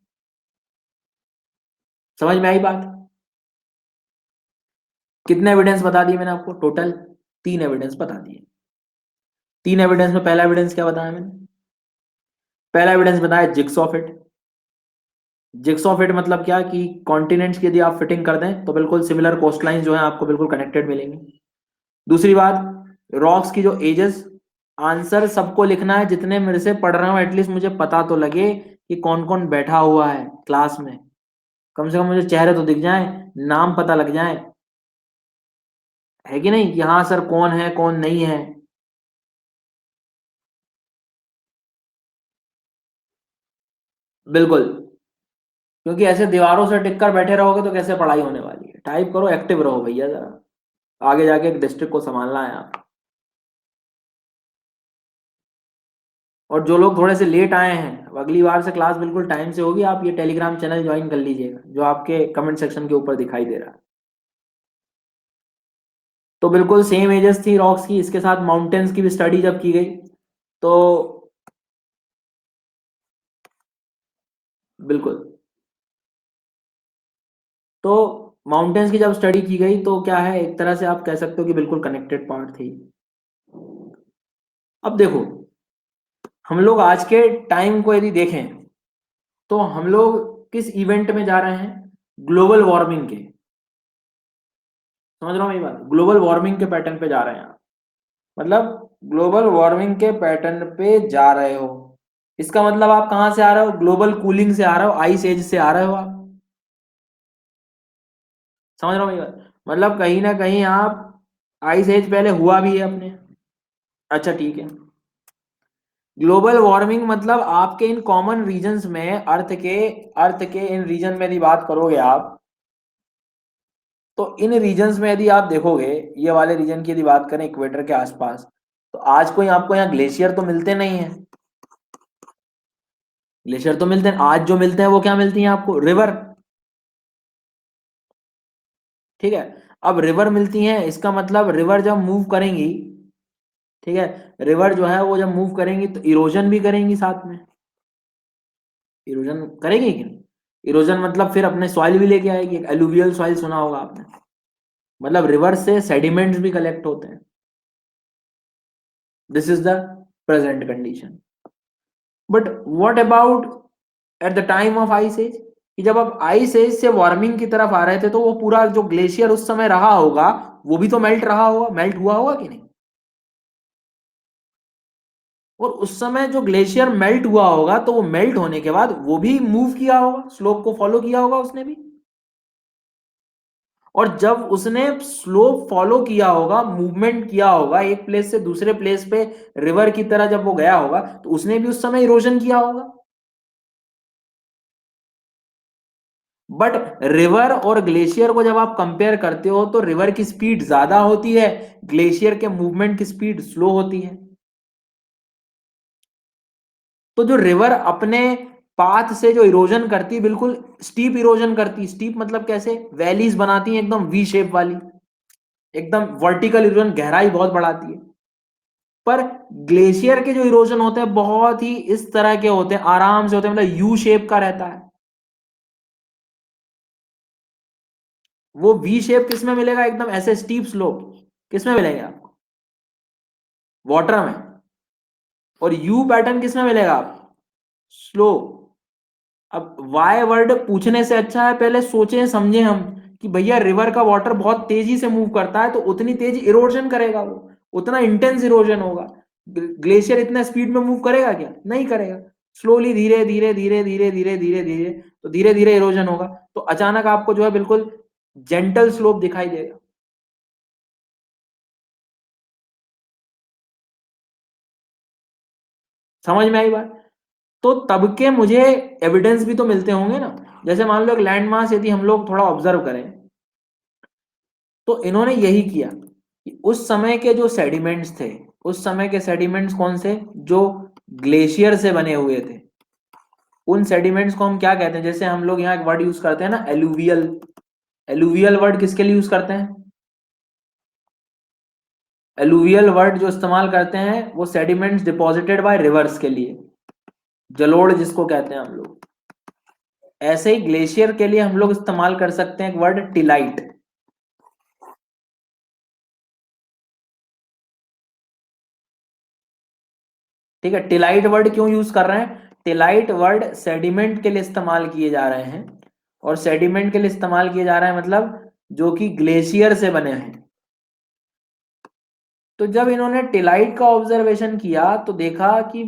S1: समझ में आई बात? कितने एविडेंस बता दिए मैंने आपको टोटल? तीन एविडेंस बता दिए। तीन एविडेंस में पहला एविडेंस क्या बताया मैंने? पहला एविडेंस बताया जिग्सॉ फिट। जिग्सॉ फिट मतलब क्या कि कॉन्टिनेंट्स की यदि आप फिटिंग कर दें तो बिल्कुल सिमिलर कोस्टलाइन जो है आपको बिल्कुल कनेक्टेड मिलेंगी। दूसरी बात, रॉक्स की जो एजेस, आंसर सबको लिखना है जितने मेरे से पढ़ रहे हो, एटलीस्ट मुझे पता तो लगे कि कौन कौन बैठा हुआ है क्लास में। कम से कम मुझे चेहरे तो दिख जाए, नाम पता लग जाए, है कि नहीं, कि हाँ सर कौन है कौन नहीं है। बिल्कुल। क्योंकि ऐसे दीवारों से टिक कर बैठे रहोगे तो कैसे पढ़ाई होने वाली है? टाइप करो, एक्टिव रहो भैया जरा, आगे जाके एक डिस्ट्रिक्ट को संभालना है आप। और जो लोग थोड़े से लेट आए हैं, अब अगली बार से क्लास बिल्कुल टाइम से होगी। आप ये टेलीग्राम चैनल ज्वाइन कर लीजिएगा जो आपके कमेंट सेक्शन के ऊपर दिखाई दे रहा है। तो बिल्कुल सेम एजेस थी रॉक्स की, इसके साथ माउंटेन्स की भी स्टडी जब की गई तो बिल्कुल, तो माउंटेन्स की जब स्टडी की गई तो क्या है, एक तरह से आप कह सकते हो कि बिल्कुल कनेक्टेड पार्ट थी। अब देखो, हम लोग आज के टाइम को यदि देखें तो हम लोग किस इवेंट में जा रहे हैं? ग्लोबल वार्मिंग के, समझ रहा हूँ मेरी बात, ग्लोबल वार्मिंग के पैटर्न पे जा रहे हैं आप। मतलब ग्लोबल वार्मिंग के पैटर्न पे जा रहे हो, इसका मतलब आप कहां से आ रहे हो? ग्लोबल कूलिंग से आ रहे हो, आइस एज से आ रहे हो आप। समझ रहा हूँ मेरी बात? मतलब कहीं ना कहीं आप, आइस एज पहले हुआ भी है अपने। अच्छा ठीक है। ग्लोबल वार्मिंग मतलब आपके इन कॉमन रीजन्स में, अर्थ के इन रीजन में यदि बात करोगे आप, तो इन रीजन्स में यदि आप देखोगे, ये वाले रीजन की यदि बात करें इक्वेटर के आसपास, तो आज कोई आपको यहाँ ग्लेशियर तो मिलते नहीं है। ग्लेशियर तो मिलते हैं, आज जो मिलते हैं वो क्या मिलती हैं आपको? रिवर। ठीक है। अब रिवर मिलती हैं, इसका मतलब रिवर जब मूव करेंगी, ठीक है, रिवर जो है वो जब मूव करेंगी तो इरोजन भी करेंगी साथ में। इरोजन करेगी कि नहीं? इरोजन मतलब फिर अपने सॉइल भी लेके आएगी। एलुवियल सॉइल सुना होगा आपने, मतलब रिवर से सेडिमेंट्स भी कलेक्ट होते हैं। This is the present condition. But what about at the time of ice age? कि जब आप आइस एज से वार्मिंग की तरफ आ रहे थे तो वो पूरा जो ग्लेशियर उस समय रहा होगा वो भी तो मेल्ट रहा होगा, मेल्ट हुआ होगा कि नहीं? और उस समय जो ग्लेशियर मेल्ट हुआ होगा तो वो मेल्ट होने के बाद वो भी मूव किया होगा, स्लोप को फॉलो किया होगा उसने भी। और जब उसने स्लोप फॉलो किया होगा, मूवमेंट किया होगा एक प्लेस से दूसरे प्लेस पे, रिवर की तरह जब वो गया होगा तो उसने भी उस समय इरोजन किया होगा। बट रिवर और ग्लेशियर को जब आप कंपेयर करते हो तो रिवर की स्पीड ज्यादा होती है, ग्लेशियर के मूवमेंट की स्पीड स्लो होती है। तो जो रिवर अपने पाथ से जो इरोजन करती है, बिल्कुल स्टीप इरोजन करती है। स्टीप मतलब कैसे? वैलीज बनाती है एकदम वी शेप वाली, एकदम वर्टिकल इरोजन, गहराई बहुत बढ़ाती है। पर ग्लेशियर के जो इरोजन होते हैं बहुत ही इस तरह के होते हैं, आराम से होते हैं, मतलब यू शेप का रहता है। वो वी शेप किस में मिलेगा? एकदम ऐसे स्टीप स्लोप किस में मिलेगा आपको? वाटर में। और यू पैटर्न किस में मिलेगा आपको? स्लो। अब वाई वर्ड पूछने से अच्छा है पहले सोचें समझें हम कि भैया रिवर का वाटर बहुत तेजी से मूव करता है तो उतनी तेज इरोजन करेगा, वो उतना इंटेंस इरोजन होगा। ग्लेशियर इतना स्पीड में मूव करेगा क्या? नहीं करेगा। स्लोली, धीरे धीरे धीरे धीरे धीरे धीरे धीरे, तो धीरे धीरे इरोजन होगा। तो अचानक आपको जो है बिल्कुल जेंटल स्लोप दिखाई देगा। समझ में आई बात? तो तब के मुझे एविडेंस भी तो मिलते होंगे ना। जैसे मान लो एक लैंड मास यदि हम लोग थोड़ा ऑब्जर्व करें तो इन्होंने यही किया कि उस समय के जो सेडिमेंट्स थे, उस समय के सेडिमेंट्स कौन से? जो ग्लेशियर से बने हुए थे। उन सेडिमेंट्स को हम क्या कहते हैं? जैसे हम लोग यहाँ एक वर्ड यूज करते हैं ना, एलुवियल। एलुवियल वर्ड किसके लिए यूज करते हैं? एलुवियल वर्ड जो इस्तेमाल करते हैं वो सेडिमेंट्स डिपॉजिटेड बाय रिवर्स के लिए, जलोढ़ जिसको कहते हैं हम लोग। ऐसे ही ग्लेशियर के लिए हम लोग इस्तेमाल कर सकते हैं एक वर्ड, टिलाइट। ठीक है, टिलाइट वर्ड क्यों यूज कर रहे हैं? टिलाइट वर्ड सेडिमेंट के लिए इस्तेमाल किए जा रहे हैं। और सेडिमेंट के लिए इस्तेमाल किए जा रहे हैं मतलब जो कि ग्लेशियर से बने हैं। तो जब इन्होंने टिलाइट का ऑब्जर्वेशन किया तो देखा कि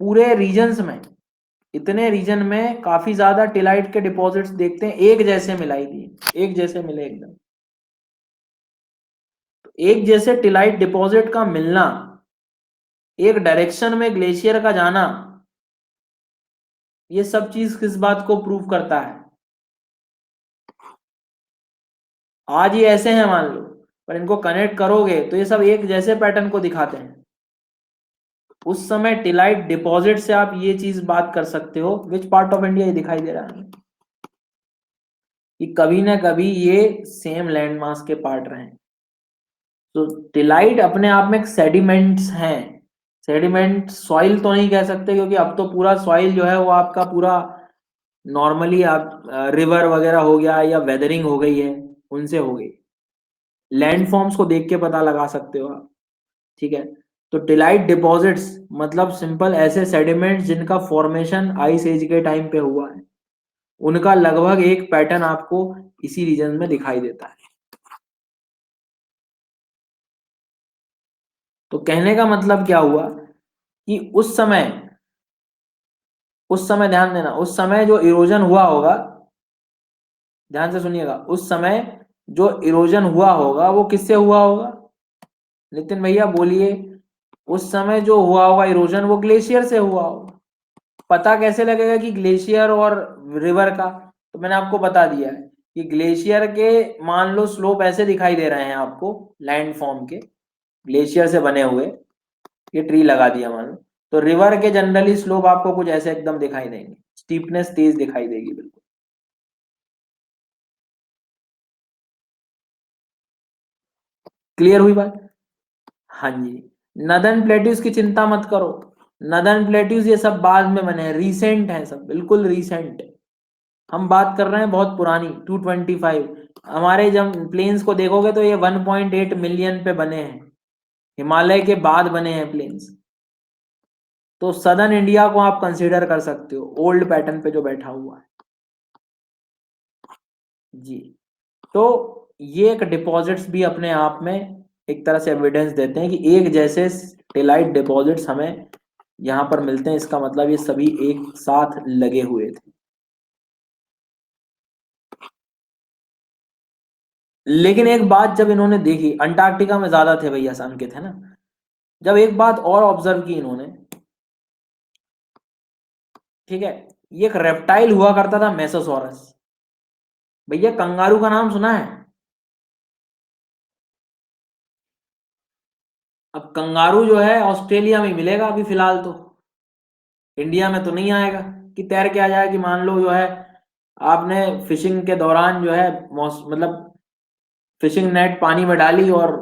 S1: पूरे रीजन्स में, इतने रीजन में काफी ज्यादा टिलाइट के डिपॉजिट्स देखते हैं एक जैसे मिलाई दिए, एक जैसे मिले एकदम। तो एक जैसे टिलाइट डिपॉजिट का मिलना, एक डायरेक्शन में ग्लेशियर का जाना, ये सब चीज किस बात को प्रूव करता है? आज ये ऐसे हैं मान लो, पर इनको कनेक्ट करोगे तो ये सब एक जैसे पैटर्न को दिखाते हैं। उस समय टिलाइट डिपॉजिट से आप ये चीज बात कर सकते हो, विच पार्ट ऑफ इंडिया ये दिखाई दे रहा है कि कभी ना कभी ये सेम लैंड मास के पार्ट रहे। तो टिलाइट अपने आप में सेडिमेंट्स हैं। सेडिमेंट सॉइल तो नहीं कह सकते क्योंकि अब तो पूरा सॉइल जो है वो आपका पूरा नॉर्मली आप रिवर वगैरह हो गया या वेदरिंग हो गई है, उनसे हो गई। लैंड फॉर्म्स को देख के पता लगा सकते हो आप। ठीक है। तो टिलाइट डिपॉजिट्स मतलब सिंपल ऐसे सेडिमेंट्स जिनका फॉर्मेशन आइस एज के टाइम पे हुआ है, उनका लगभग एक पैटर्न आपको इसी रीजन में दिखाई देता है। तो कहने का मतलब क्या हुआ कि उस समय ध्यान देना, उस समय जो इरोजन हुआ होगा, ध्यान से सुनिएगा, उस समय जो इरोजन हुआ होगा वो किससे हुआ होगा? नितिन भैया बोलिए। उस समय जो हुआ होगा इरोजन वो ग्लेशियर से हुआ होगा। पता कैसे लगेगा कि ग्लेशियर और रिवर का? तो मैंने आपको बता दिया है कि ग्लेशियर के मान लो स्लोप ऐसे दिखाई दे रहे हैं आपको, लैंड फॉर्म के, ग्लेशियर से बने हुए। ये ट्री लगा दिया मान लो, तो रिवर के जनरली स्लोप आपको कुछ ऐसे एकदम दिखाई देंगे, स्टीपनेस तेज दिखाई देगी बिल्कुल। क्लियर हुई बात? हाँ जी। नदर्न प्लेट्यूज की चिंता मत करो। नदर्न प्लेट्यूज ये सब बाद में बने हैं, रिसेंट है सब, बिल्कुल रिसेंट। हम बात कर रहे हैं बहुत पुरानी, 225। हमारे जब प्लेन्स को देखोगे तो ये 1.8 मिलियन पे बने हैं, हिमालय के बाद बने हैं प्लेन्स। तो सदर्न इंडिया को आप कंसीडर कर सकते हो ओल्ड पैटर्न पे जो बैठा हुआ है। जी। तो ये एक डिपॉजिट्स भी अपने आप में एक तरह से एविडेंस देते हैं कि एक जैसे टेलाइट डिपॉजिट्स हमें यहाँ पर मिलते हैं, इसका मतलब ये सभी एक साथ लगे हुए थे। लेकिन एक बात जब इन्होंने देखी, अंटार्कटिका में ज्यादा थे भैया संकेत, है ना। जब एक बात और ऑब्जर्व की इन्होंने, ठीक है, ये एक रेप्टाइल हुआ करता था मेसोसोरस। भैया कंगारू का नाम सुना है? अब कंगारू जो है ऑस्ट्रेलिया में मिलेगा अभी फिलहाल, तो इंडिया में तो नहीं आएगा कि तैर के आ जाए, कि मान लो जो है आपने फिशिंग के दौरान जो है मतलब फिशिंग नेट पानी में डाली और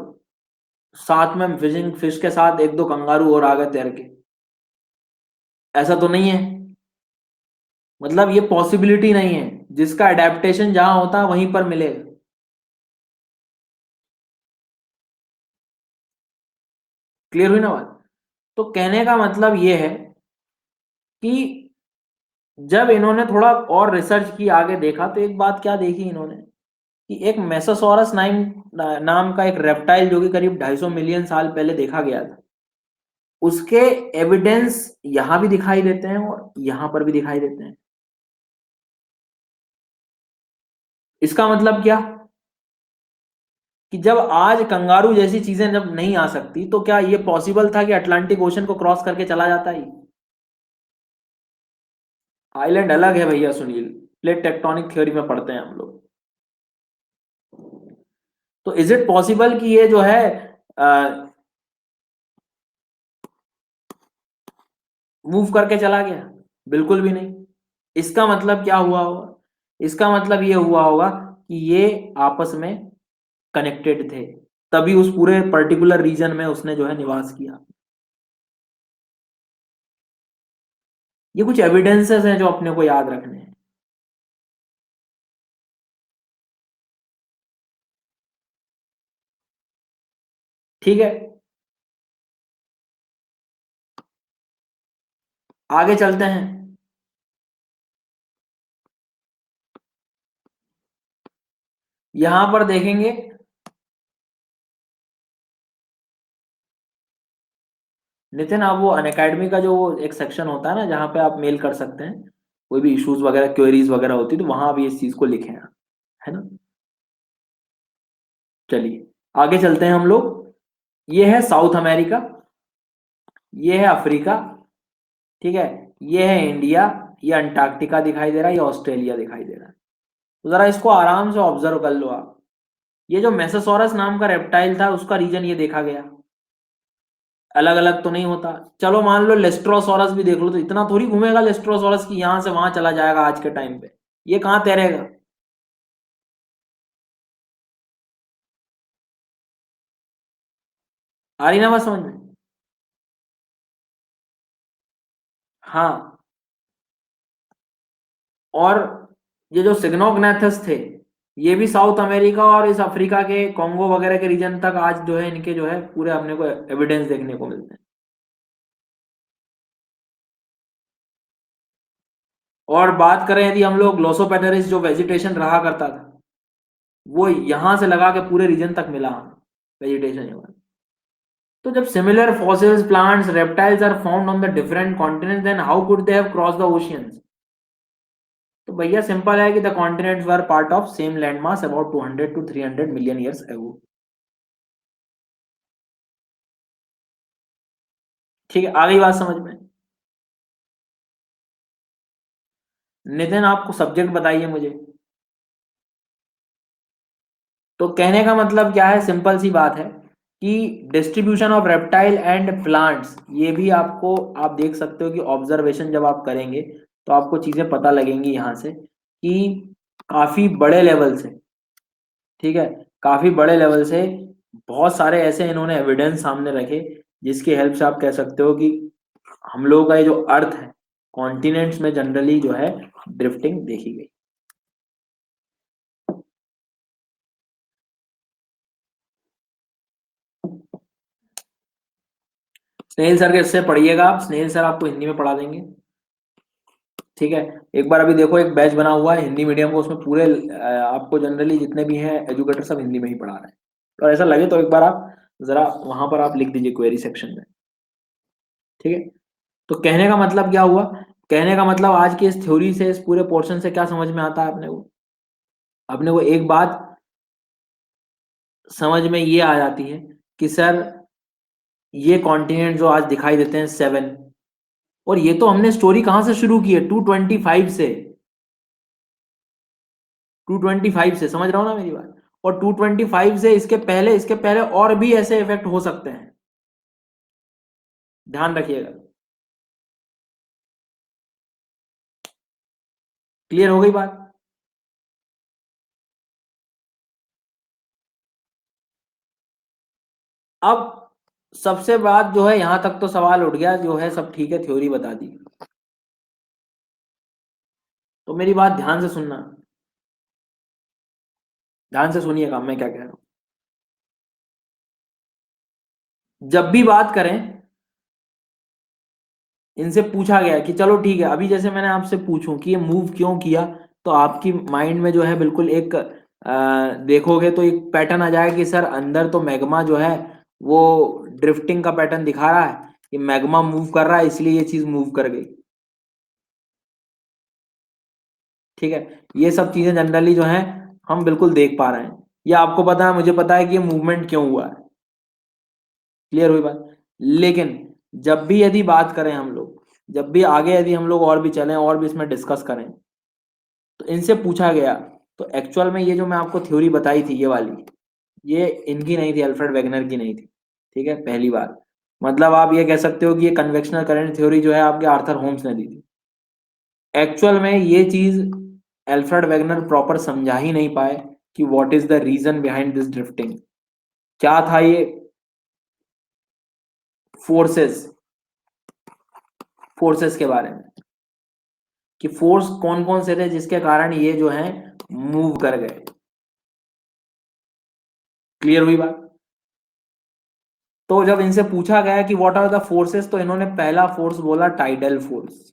S1: साथ में फिशिंग फिश के साथ एक दो कंगारू और आ गए तैर के, ऐसा तो नहीं है। मतलब ये पॉसिबिलिटी नहीं है, जिसका अडेप्टेशन जहां होता है वहीं पर मिलेगा। क्लियर हुई ना बात? तो कहने का मतलब ये है कि जब इन्होंने थोड़ा और रिसर्च की, आगे देखा, तो एक बात क्या देखी इन्होंने कि एक मेसोसोरस नाम का एक रेप्टाइल जो कि करीब 250 मिलियन साल पहले देखा गया था, उसके एविडेंस यहां भी दिखाई देते हैं और यहां पर भी दिखाई देते हैं। इसका मतलब क्या कि जब आज कंगारू जैसी चीजें जब नहीं आ सकती, तो क्या ये पॉसिबल था कि अटलांटिक ओशन को क्रॉस करके चला जाता ही? आइलैंड अलग है भैया सुनील, प्लेट टेक्टोनिक थ्योरी में पढ़ते हैं हम लोग। तो इज इट पॉसिबल कि ये जो है मूव करके चला गया? बिल्कुल भी नहीं। इसका मतलब क्या हुआ होगा? इसका मतलब ये हुआ होगा कि ये आपस में कनेक्टेड थे, तभी उस पूरे पर्टिकुलर रीजन में उसने जो है निवास किया। ये कुछ एविडेंसेस हैं जो अपने को याद रखने हैं। ठीक है, आगे चलते हैं। यहां पर देखेंगे, नितिन आप वो अनअकैडमी का जो वो एक सेक्शन होता है ना, जहां पे आप मेल कर सकते हैं, कोई भी इश्यूज वगैरह क्वेरीज वगैरह होती है, तो वहां भी इस चीज को लिखे हैं, है ना। चलिए आगे चलते हैं हम लोग। ये है साउथ अमेरिका, ये है अफ्रीका, ठीक है, ये है इंडिया, ये अंटार्कटिका दिखाई दे रहा है, ये ऑस्ट्रेलिया दिखाई दे रहा है। तो जरा इसको आराम से ऑब्जर्व कर लो आप। ये जो मेसोसोरस नाम का रेप्टाइल था, उसका रीजन ये देखा गया, अलग अलग तो नहीं होता। चलो मान लो लेस्ट्रोसोरस भी देख लो, तो इतना थोड़ी घूमेगा लेस्ट्रोसोरस की यहां से वहां चला जाएगा आज के टाइम पे, ये कहां तैरेगा? आ रही ना बात समझ में? हाँ, और ये जो सिग्नोगनाथस थे, ये भी साउथ अमेरिका और इस अफ्रीका के कॉन्गो वगैरह के रीजन तक आज जो है इनके जो है पूरे अपने को एविडेंस देखने को मिलते हैं। और बात करें यदि हम लोग ग्लोसोपेटेरिस जो वेजिटेशन रहा करता था, वो यहां से लगा के पूरे रीजन तक मिला वेजिटेशन। तो जब similar fossils plants reptiles are found on the different continents, then how could they have cross the oceans? तो भैया सिंपल है कि the continents were part of same land mass about 200 to 300 million years ago. ठीक है, आ गई बात समझ में? नितिन आपको सब्जेक्ट बताइए मुझे। तो कहने का मतलब क्या है, सिंपल सी बात है कि distribution of reptile and plants, ये भी आपको आप देख सकते हो कि ऑब्जर्वेशन जब आप करेंगे तो आपको चीजें पता लगेंगी यहां से कि काफी बड़े लेवल से, ठीक है, काफी बड़े लेवल से बहुत सारे ऐसे इन्होंने एविडेंस सामने रखे, जिसकी हेल्प से आप कह सकते हो कि हम लोगों का ये जो अर्थ है, कॉन्टिनेंट्स में जनरली जो है ड्रिफ्टिंग देखी गई। स्नेहिल सर के इससे पढ़िएगा आप, स्नेहिल सर आपको हिंदी में पढ़ा देंगे। ठीक है, एक बार अभी देखो एक बैच बना हुआ है हिंदी मीडियम को, उसमें पूरे आपको जनरली जितने भी हैं एजुकेटर सब हिंदी में ही पढ़ा रहे हैं। तो ऐसा लगे तो एक बार आप जरा वहां पर आप लिख दीजिए क्वेरी सेक्शन में। ठीक है, तो कहने का मतलब क्या हुआ, कहने का मतलब आज की इस थ्योरी से, इस पूरे पोर्शन से क्या समझ में आता है अपने को एक बात समझ में ये आ जाती है कि सर ये कॉन्टिनेंट जो आज दिखाई देते हैं 7, और ये तो हमने स्टोरी कहां से शुरू की है, 225 से, 225 से, समझ रहा हो ना मेरी बात। और 225 से इसके पहले और भी ऐसे इफेक्ट हो सकते हैं, ध्यान रखिएगा। क्लियर हो गई बात। अब सबसे बात जो है, यहां तक तो सवाल उठ गया, जो है सब ठीक है, थ्योरी बता दी। तो मेरी बात ध्यान से सुनना, ध्यान से सुनिएगा मैं क्या कह रहा हूं। जब भी बात करें, इनसे पूछा गया कि चलो ठीक है, अभी जैसे मैंने आपसे पूछूं कि ये मूव क्यों किया, तो आपकी माइंड में जो है बिल्कुल एक देखोगे तो एक पैटर्न आ जाएगा कि सर अंदर तो मैग्मा जो है वो ड्रिफ्टिंग का पैटर्न दिखा रहा है, कि मैग्मा मूव कर रहा है इसलिए ये चीज मूव कर गई। ठीक है, ये सब चीजें जनरली जो है हम बिल्कुल देख पा रहे हैं, ये आपको पता है, मुझे पता है कि ये मूवमेंट क्यों हुआ है। क्लियर हुई बात। लेकिन जब भी यदि बात करें हम लोग, जब भी आगे यदि हम लोग और भी चलें और भी इसमें डिस्कस करें, तो इनसे पूछा गया, तो एक्चुअल में ये जो मैं आपको थ्योरी बताई थी ये वाली, ये इनकी नहीं थी, अल्फ्रेड वेगनर की नहीं थी। ठीक है, पहली बात, मतलब आप ये कह सकते हो कि ये कन्वेक्शनल करंट थ्योरी जो है आपके आर्थर होम्स ने दी थी। एक्चुअल में ये चीज अल्फ्रेड वेगनर प्रॉपर समझा ही नहीं पाए कि what is the reason behind this drifting, क्या था ये फोर्सेस, फोर्सेस के बारे में, कि फोर्स कौन कौन से थे जिसके कारण ये जो है मूव कर गए। क्लियर हुई बात। तो जब इनसे पूछा गया कि व्हाट आर द फोर्सेस, तो इन्होंने पहला फोर्स बोला टाइडल फोर्स।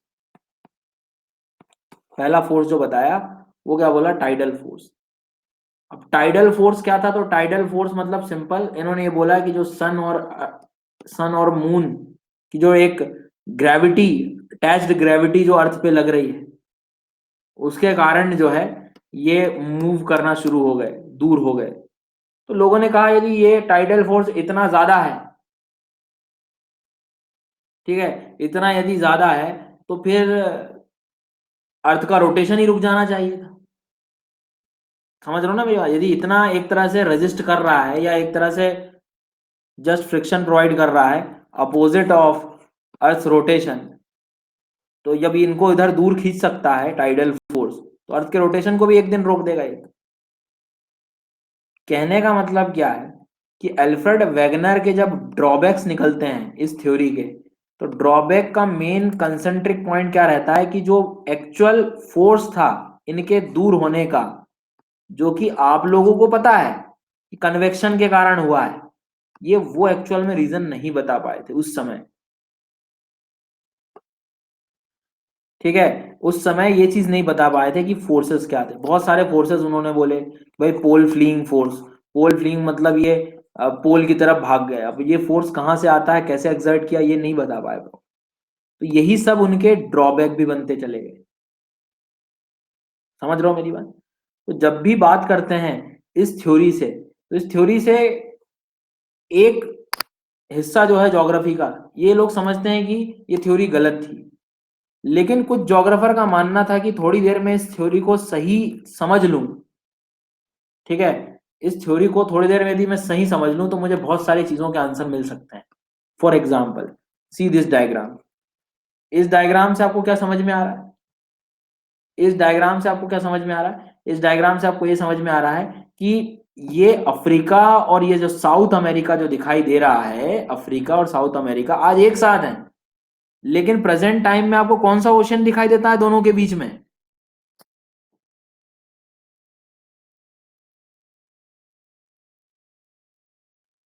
S1: पहला फोर्स जो बताया वो क्या बोला, टाइडल फोर्स। अब टाइडल फोर्स क्या था, तो टाइडल फोर्स मतलब सिंपल, इन्होंने ये बोला कि जो सन और मून की जो एक ग्रेविटी, अटैच्ड ग्रेविटी जो अर्थ पे लग रही है, उसके कारण जो है ये मूव करना शुरू हो गए, दूर हो गए। तो लोगों ने कहा यदि ये टाइडल फोर्स इतना ज्यादा है, ठीक है, इतना यदि ज्यादा है, तो फिर अर्थ का रोटेशन ही रुक जाना चाहिए था। समझ रहे हो ना भैया, यदि इतना एक तरह से रेजिस्ट कर रहा है या एक तरह से जस्ट फ्रिक्शन प्रोवाइड कर रहा है अपोजिट ऑफ अर्थ रोटेशन, तो जब इनको इधर दूर खींच सकता है टाइडल फोर्स, तो अर्थ के रोटेशन को भी एक दिन रोक देगा ये। कहने का मतलब क्या है कि अल्फ्रेड वेगनर के जब ड्रॉबैक्स निकलते हैं इस थ्योरी के, तो ड्रॉबैक का मेन कंसेंट्रिक पॉइंट क्या रहता है कि जो एक्चुअल फोर्स था इनके दूर होने का, जो कि आप लोगों को पता है कि कन्वेक्शन के कारण हुआ है, ये वो एक्चुअल में रीजन नहीं बता पाए थे उस समय। ठीक है, उस समय ये चीज नहीं बता पाए थे कि फोर्सेस क्या थे। बहुत सारे फोर्सेस उन्होंने बोले, भाई पोल फ्लीइंग फोर्स, पोल फ्लीइंग मतलब ये पोल की तरफ भाग गए, अब ये फोर्स कहाँ से आता है, कैसे एक्सर्ट किया, ये नहीं बता पाए वो। तो यही सब उनके ड्रॉबैक भी बनते चले गए। समझ रहे हो मेरी बात। तो जब भी बात करते हैं इस थ्योरी से, तो इस थ्योरी से एक हिस्सा जो है ज्योग्राफी का, ये लोग समझते हैं कि ये थ्योरी गलत थी। लेकिन कुछ ज्योग्राफर का मानना था कि थोड़ी देर में इस थ्योरी को सही समझ लूं, ठीक है, इस थ्योरी को थोड़ी देर में यदि मैं सही समझ लूं, तो मुझे बहुत सारी चीजों के आंसर मिल सकते हैं। For example, see this diagram. इस डायग्राम से आपको क्या समझ में आ रहा है, इस डायग्राम से आपको क्या समझ में आ रहा है, इस डायग्राम से आपको ये समझ में आ रहा है कि ये अफ्रीका और ये जो साउथ अमेरिका जो दिखाई दे रहा है, अफ्रीका और साउथ अमेरिका आज एक साथ हैं। लेकिन प्रेजेंट टाइम में आपको कौन सा ओशन दिखाई देता है दोनों के बीच में,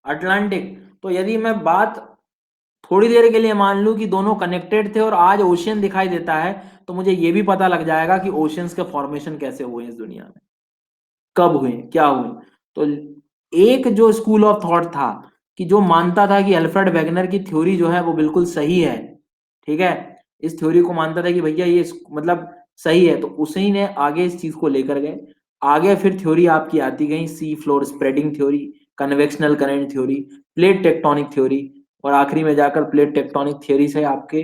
S1: अटलांटिक। तो यदि मैं बात थोड़ी देर के लिए मान लूं कि दोनों कनेक्टेड थे और आज ओशियन दिखाई देता है, तो मुझे ये भी पता लग जाएगा कि ओशियंस के फॉर्मेशन कैसे हुए इस दुनिया में, कब हुए, क्या हुए। तो एक जो स्कूल ऑफ थॉट था कि जो मानता था कि अल्फ्रेड वेगनर की थ्योरी जो है वो बिल्कुल सही है, ठीक है, इस थ्योरी को मानता था कि भैया ये मतलब सही है, तो उसी ने आगे इस चीज को लेकर गए। आगे फिर थ्योरी आपकी आती गई, sea floor spreading theory, convectional current theory, plate tectonic theory, और आखिरी में जाकर प्लेट टेक्टोनिक थ्योरी से आपके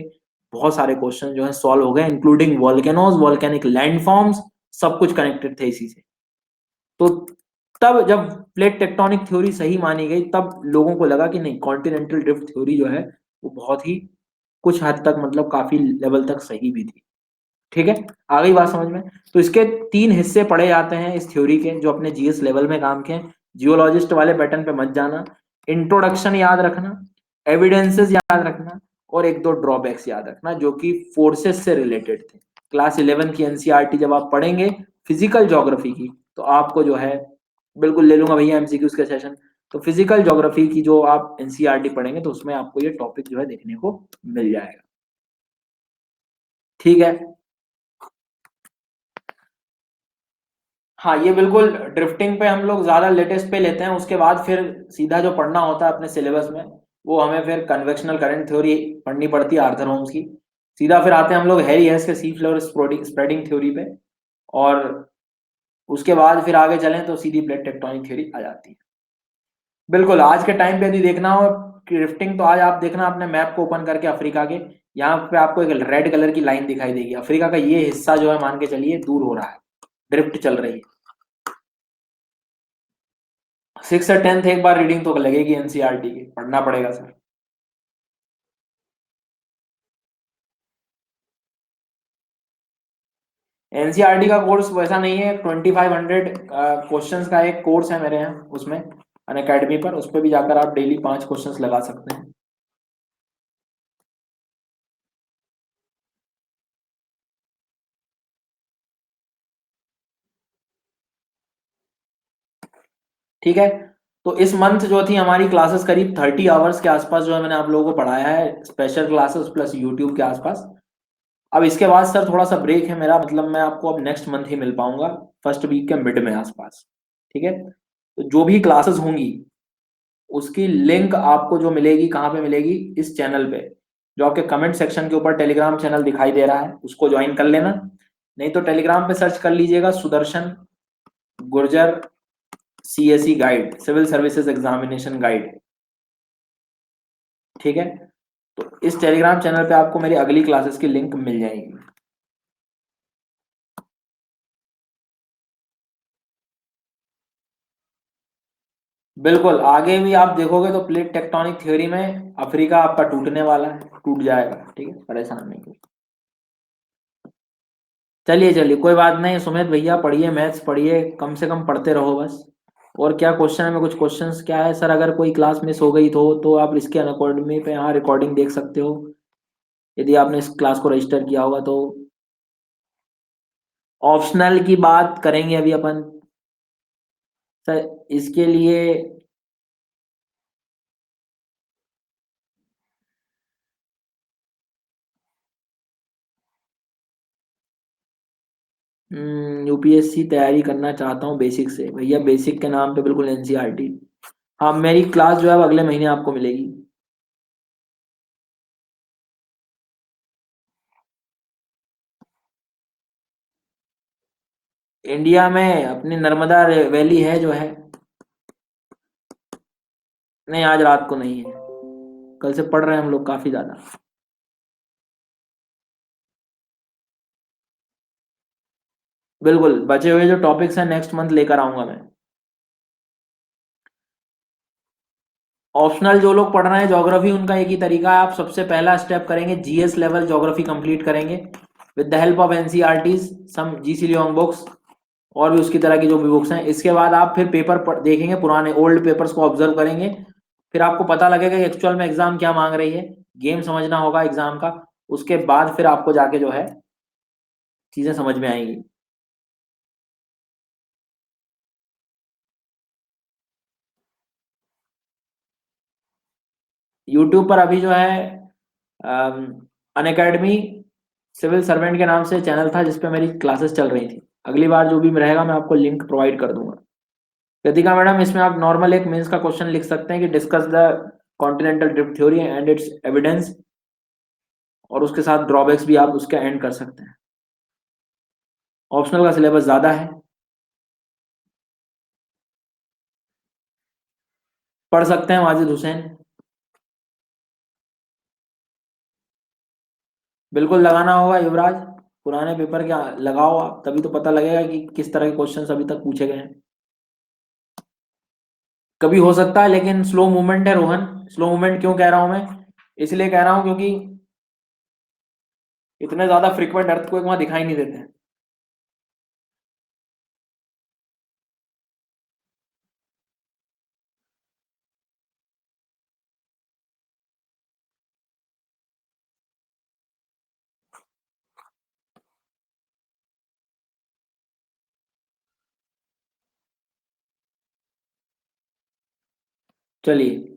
S1: बहुत सारे क्वेश्चन जो है सॉल्व हो गए, इंक्लूडिंग वॉल्केनोज, वॉल्केनिक लैंडफॉर्म्स, सब कुछ कनेक्टेड थे इसी से। तो तब जब प्लेट टेक्टोनिक थ्योरी सही मानी गई, तब लोगों को लगा कि नहीं, कॉन्टिनेंटल ड्रिफ्ट थ्योरी जो है वो बहुत ही कुछ हद तक, मतलब काफी लेवल तक सही भी थी। ठीक है, आ गई बात समझ में। तो इसके तीन हिस्से पढ़े जाते हैं इस थ्योरी के, जो अपने जीएस लेवल में काम के हैं। जियोलॉजिस्ट वाले पैटर्न पे मत जाना, इंट्रोडक्शन याद रखना, एविडेंसेस याद रखना, और एक दो ड्रॉबैक्स याद रखना जो कि फोर्सेस से रिलेटेड थे। क्लास 11 की एनसीईआरटी जब आप पढ़ेंगे फिजिकल ज्योग्राफी की, तो आपको जो है, बिल्कुल ले लूंगा भैया एमसीक्यूज के सेशन, तो फिजिकल ज्योग्राफी की जो आप एनसीईआरटी पढ़ेंगे तो उसमें आपको ये टॉपिक जो है देखने को मिल जाएगा। ठीक है, हाँ ये बिल्कुल, ड्रिफ्टिंग पे हम लोग ज्यादा लेटेस्ट पे लेते हैं, उसके बाद फिर सीधा जो पढ़ना होता है अपने सिलेबस में, वो हमें फिर कन्वेक्शनल करंट थ्योरी पढ़नी पड़ती है, आर्थर होम्स की। सीधा फिर आते हैं हम लोग हैरी हेस के सी फ्लोर स्प्रेडिंग थ्योरी पे, और उसके बाद फिर आगे चलें तो सीधी प्लेट टेक्टोनिक थ्योरी आ जाती है। बिल्कुल, आज के टाइम पे यदि देखना हो ड्रिफ्टिंग, तो आज आप देखना अपने मैप को ओपन करके अफ्रीका के, यहाँ पे आपको एक रेड कलर की लाइन दिखाई देगी, अफ्रीका का ये हिस्सा जो है मान के चलिए दूर हो रहा है, ड्रिफ्ट चल रही है। 6 से 10th एक बार रीडिंग तो लगेगी एनसीईआरटी की, पढ़ना पड़ेगा सर। एनसीईआरटी का कोर्स वैसा नहीं है, 2500 क्वेश्चंस का एक कोर्स है मेरे यहाँ, उसमें अन अकेडमी पर, उस पर भी जाकर आप डेली 5 क्वेश्चंस लगा सकते हैं। ठीक है, तो इस मंथ जो थी हमारी क्लासेस करीब 30 आवर्स के आसपास जो है मैंने आप लोगों को पढ़ाया है, स्पेशल क्लासेस प्लस यूट्यूब के आसपास। अब इसके बाद सर थोड़ा सा ब्रेक है मेरा, मतलब मैं आपको अब नेक्स्ट मंथ ही मिल पाऊंगा, फर्स्ट वीक के मिड में आसपास। ठीक है, तो जो भी क्लासेस होंगी उसकी लिंक आपको जो मिलेगी, कहाँ पे मिलेगी, इस चैनल पे, जो आपके कमेंट सेक्शन के ऊपर टेलीग्राम चैनल दिखाई दे रहा है, उसको ज्वाइन कर लेना। नहीं तो टेलीग्राम पे सर्च कर लीजिएगा Sudarshan Gurjar CSE guide, civil services examination guide. ठीक है, तो इस टेलीग्राम चैनल पे आपको मेरी अगली क्लासेस की लिंक मिल जाएगी। बिल्कुल, आगे भी आप देखोगे तो प्लेट टेक्टोनिक थ्योरी में अफ्रीका आपका टूटने वाला है, टूट जाएगा। ठीक है, परेशान नहीं कीजिए। चलिए चलिए, कोई बात नहीं सुमित भैया, पढ़िए मैथ्स पढ़िए, कम से कम पढ़ते रहो बस। और क्या क्वेश्चन है, में कुछ क्वेश्चंस क्या है सर, अगर कोई क्लास मिस हो गई तो आप इसके अकॉर्डिंग पे यहाँ रिकॉर्डिंग देख सकते हो, यदि आपने इस क्लास को रजिस्टर किया होगा तो। ऑप्शनल की बात करेंगे अभी अपन सर, इसके लिए यूपीएससी तैयारी करना चाहता हूँ बेसिक से, भैया बेसिक के नाम पे बिल्कुल एनसीईआरटी। हाँ, मेरी क्लास जो है वो अगले महीने आपको मिलेगी। इंडिया में अपनी नर्मदा वैली है जो है। नहीं, आज रात को नहीं है, कल से पढ़ रहे हैं हम लोग काफी ज्यादा। बिल्कुल, बचे हुए जो टॉपिक्स हैं नेक्स्ट मंथ लेकर आऊंगा मैं। ऑप्शनल जो लोग पढ़ रहे हैं ज्योग्राफी, उनका एक ही तरीका है, आप सबसे पहला स्टेप करेंगे जीएस लेवल ज्योग्राफी कंप्लीट करेंगे with the help of NCERTs, some G C Leong books, और भी उसकी तरह की जो भी बुक्स हैं। इसके बाद आप फिर पेपर देखेंगे, पुराने ओल्ड पेपर्स को ऑब्जर्व करेंगे, फिर आपको पता लगेगा कि एक्चुअल में एग्जाम क्या मांग रही है, गेम समझना होगा एग्जाम का। उसके बाद फिर आपको जाके जो है चीजें समझ में आएंगी। यूट्यूब पर अभी जो है अनअकैडमी सिविल सर्वेंट के नाम से चैनल था जिसपे मेरी क्लासेस चल रही थी। अगली बार जो भी रहेगा मैं आपको लिंक प्रोवाइड कर दूंगा। कृतिका मैडम, इसमें आप नॉर्मल एक मेंस का क्वेश्चन लिख सकते हैं कि discuss the continental drift theory and it's evidence, और उसके साथ ड्रॉबैक्स भी आप उसके एंड कर सकते हैं। ऑप्शनल का सिलेबस ज़्यादा है, पढ़ सकते हैं माजिद हुसैन। बिल्कुल लगाना होगा युवराज, पुराने पेपर क्या लगाओ आप, तभी तो पता लगेगा कि किस तरह के क्वेश्चंस अभी तक पूछे गए हैं। कभी हो सकता है, लेकिन स्लो मूवमेंट है रोहन। स्लो मूवमेंट क्यों कह रहा हूं मैं? इसलिए कह रहा हूं क्योंकि इतने ज्यादा फ्रीक्वेंट अर्थक्वेक वहां दिखाई नहीं देते हैं। चलिए,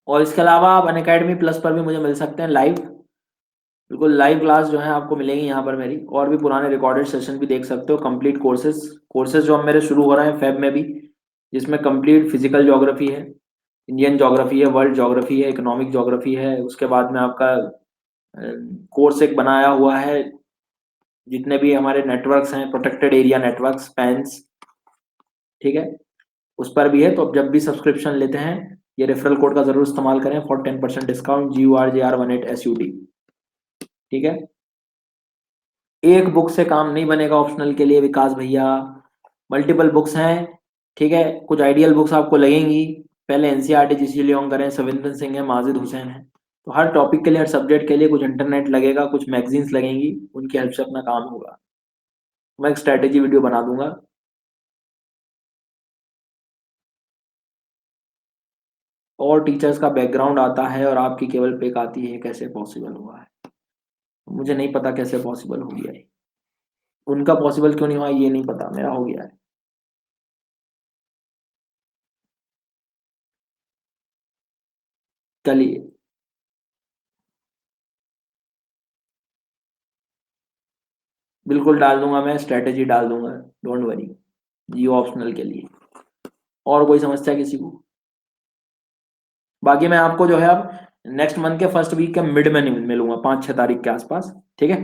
S1: और इसके अलावा आप अनअकैडमी प्लस पर भी मुझे मिल सकते हैं लाइव। बिल्कुल लाइव क्लास जो है आपको मिलेगी यहाँ पर मेरी, और भी पुराने रिकॉर्डेड सेशन भी देख सकते हो। कंप्लीट कोर्सेज कोर्सेज जो अब मेरे शुरू हो रहे हैं फेब में भी, जिसमें कंप्लीट फिजिकल ज्योग्राफी है, इंडियन ज्योग्राफी है, वर्ल्ड ज्योग्राफी है, इकोनॉमिक ज्योग्राफी है। उसके बाद में आपका कोर्स एक बनाया हुआ है, जितने भी हमारे नेटवर्क्स हैं, प्रोटेक्टेड एरिया नेटवर्क्स पैंस, ठीक है, उस पर भी है। तो अब जब भी सब्सक्रिप्शन लेते हैं, ये रेफरल कोड का जरूर इस्तेमाल करें फॉर 10% डिस्काउंट, GURJR18SUD। ठीक है, एक बुक से काम नहीं बनेगा ऑप्शनल के लिए विकास भैया, मल्टीपल बुक्स हैं। ठीक है, कुछ आइडियल बुक्स आपको लगेंगी। पहले एनसीईआरटी जिसी लियोंग करें, सविंदर सिंह है, माजिद हुसैन है। तो हर टॉपिक के लिए, हर सब्जेक्ट के लिए कुछ इंटरनेट लगेगा, कुछ मैगजीन्स लगेंगी, उनकी हेल्प से अपना काम होगा। मैं एक स्ट्रैटेजी वीडियो बना दूंगा। और टीचर्स का बैकग्राउंड आता है और आपकी केवल पिक आती है, कैसे पॉसिबल हुआ है? मुझे नहीं पता कैसे पॉसिबल हो गया है। उनका पॉसिबल क्यों नहीं हुआ ये नहीं पता, मेरा हो गया है। चलिए, बिल्कुल डाल दूंगा, मैं स्ट्रेटेजी डाल दूंगा, डोंट वरी। जियो ऑप्शनल के लिए। और कोई समस्या किसी को? बाकी मैं आपको जो है अब नेक्स्ट मंथ के फर्स्ट वीक के मिड में मिलूंगा, 5-6 तारीख के आसपास। ठीक है,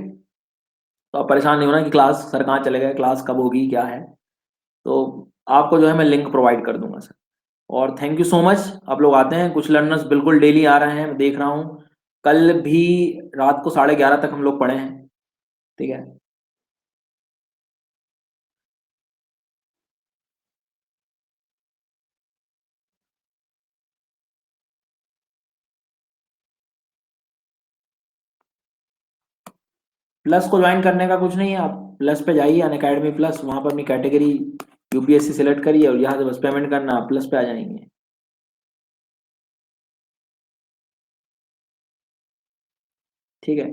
S1: तो आप परेशान नहीं होना कि क्लास सर कहाँ चले गए, क्लास कब होगी क्या है। तो आपको जो है मैं लिंक प्रोवाइड कर दूंगा सर। और थैंक यू सो मच। आप लोग आते हैं, कुछ लर्नर्स बिल्कुल डेली आ रहे हैं, मैं देख रहा हूँ। कल भी रात को 11:30 तक हम लोग पढ़े हैं। ठीक है, प्लस को ज्वाइन करने का कुछ नहीं है, आप प्लस पे जाइए, अनअकैडमी प्लस, वहां पर अपनी कैटेगरी यूपीएससी सेलेक्ट करिए और यहाँ से बस पेमेंट करना, आप प्लस पे आ जाएंगे। ठीक है,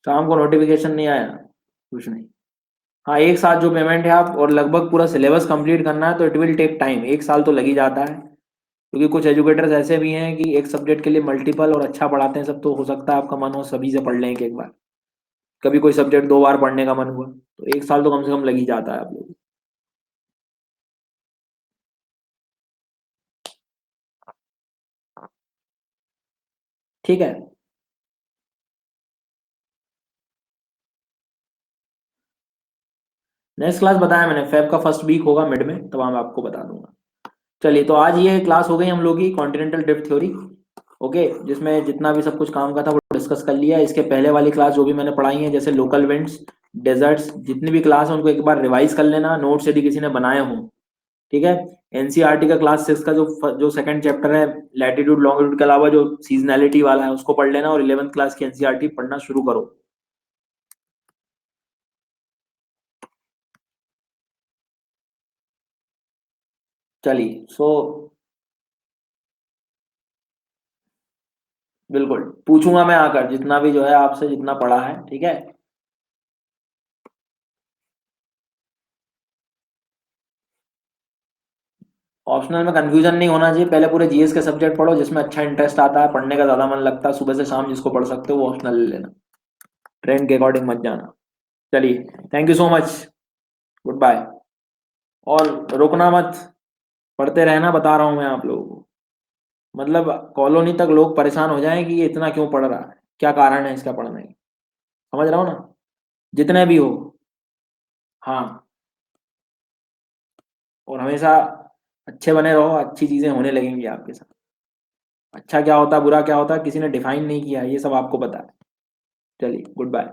S1: शाम को नोटिफिकेशन नहीं आया? कुछ नहीं। हाँ, एक साथ जो पेमेंट है आप, और लगभग पूरा सिलेबस कंप्लीट करना है, तो इट विल टेक टाइम, एक साल तो लग ही जाता है। क्योंकि कुछ एजुकेटर्स ऐसे भी हैं कि एक सब्जेक्ट के लिए मल्टीपल और अच्छा पढ़ाते हैं सब, तो हो सकता है आपका मन हो सभी से पढ़ लें एक बार। कभी कोई सब्जेक्ट 2 बार पढ़ने का मन हुआ, तो एक साल तो कम से कम लग ही जाता है आप लोग। ठीक है, नेक्स्ट क्लास बताया मैंने, फेब का फर्स्ट वीक होगा मिड में, तब मैं आपको बता दूंगा। चलिए, तो आज ये क्लास हो गई हम लोग की कॉन्टिनेंटल ड्रिफ्ट थ्योरी। ओके, जिसमें जितना भी सब कुछ काम का था वो डिस्कस कर लिया। इसके पहले वाली क्लास जो भी मैंने पढ़ाई है, जैसे लोकल विंड्स, डेजर्ट्स, जितनी भी क्लास है उनको एक बार रिवाइज कर लेना, नोट्स यदि किसी ने बनाए हों। ठीक है, एनसीईआरटी का क्लास 6 का जो सेकंड चैप्टर है, लैटिट्यूड लॉन्गिट्यूड के अलावा जो सीजनैलिटी वाला है उसको पढ़ लेना, और 11th क्लास की एनसीईआरटी पढ़ना शुरू करो। चलिए, सो बिल्कुल पूछूंगा मैं आकर, जितना भी जो है आपसे जितना पढ़ा है, ठीक है। ऑप्शनल में कंफ्यूजन नहीं होना चाहिए, पहले पूरे जीएस के सब्जेक्ट पढ़ो जिसमें अच्छा इंटरेस्ट आता है, पढ़ने का ज़्यादा मन लगता है, सुबह से शाम जिसको पढ़ सकते हो वो ऑप्शनल ले लेना, ट्रेंड के अकॉर्डिंग मत जाना। चलिए, thank you so much, goodbye. और रुकना मत, पढ़ते रहना, बता रहा हूँ मैं आप लोगों को। मतलब कॉलोनी तक लोग परेशान हो जाएं कि ये इतना क्यों पढ़ रहा है, क्या कारण है इसका पढ़ने का, समझ रहा हो ना, जितने भी हो। हाँ, और हमेशा अच्छे बने रहो, अच्छी चीज़ें होने लगेंगी आपके साथ। अच्छा क्या होता है, बुरा क्या होता है, किसी ने डिफाइन नहीं किया है, ये सब आपको पता है। चलिए, गुड बाय।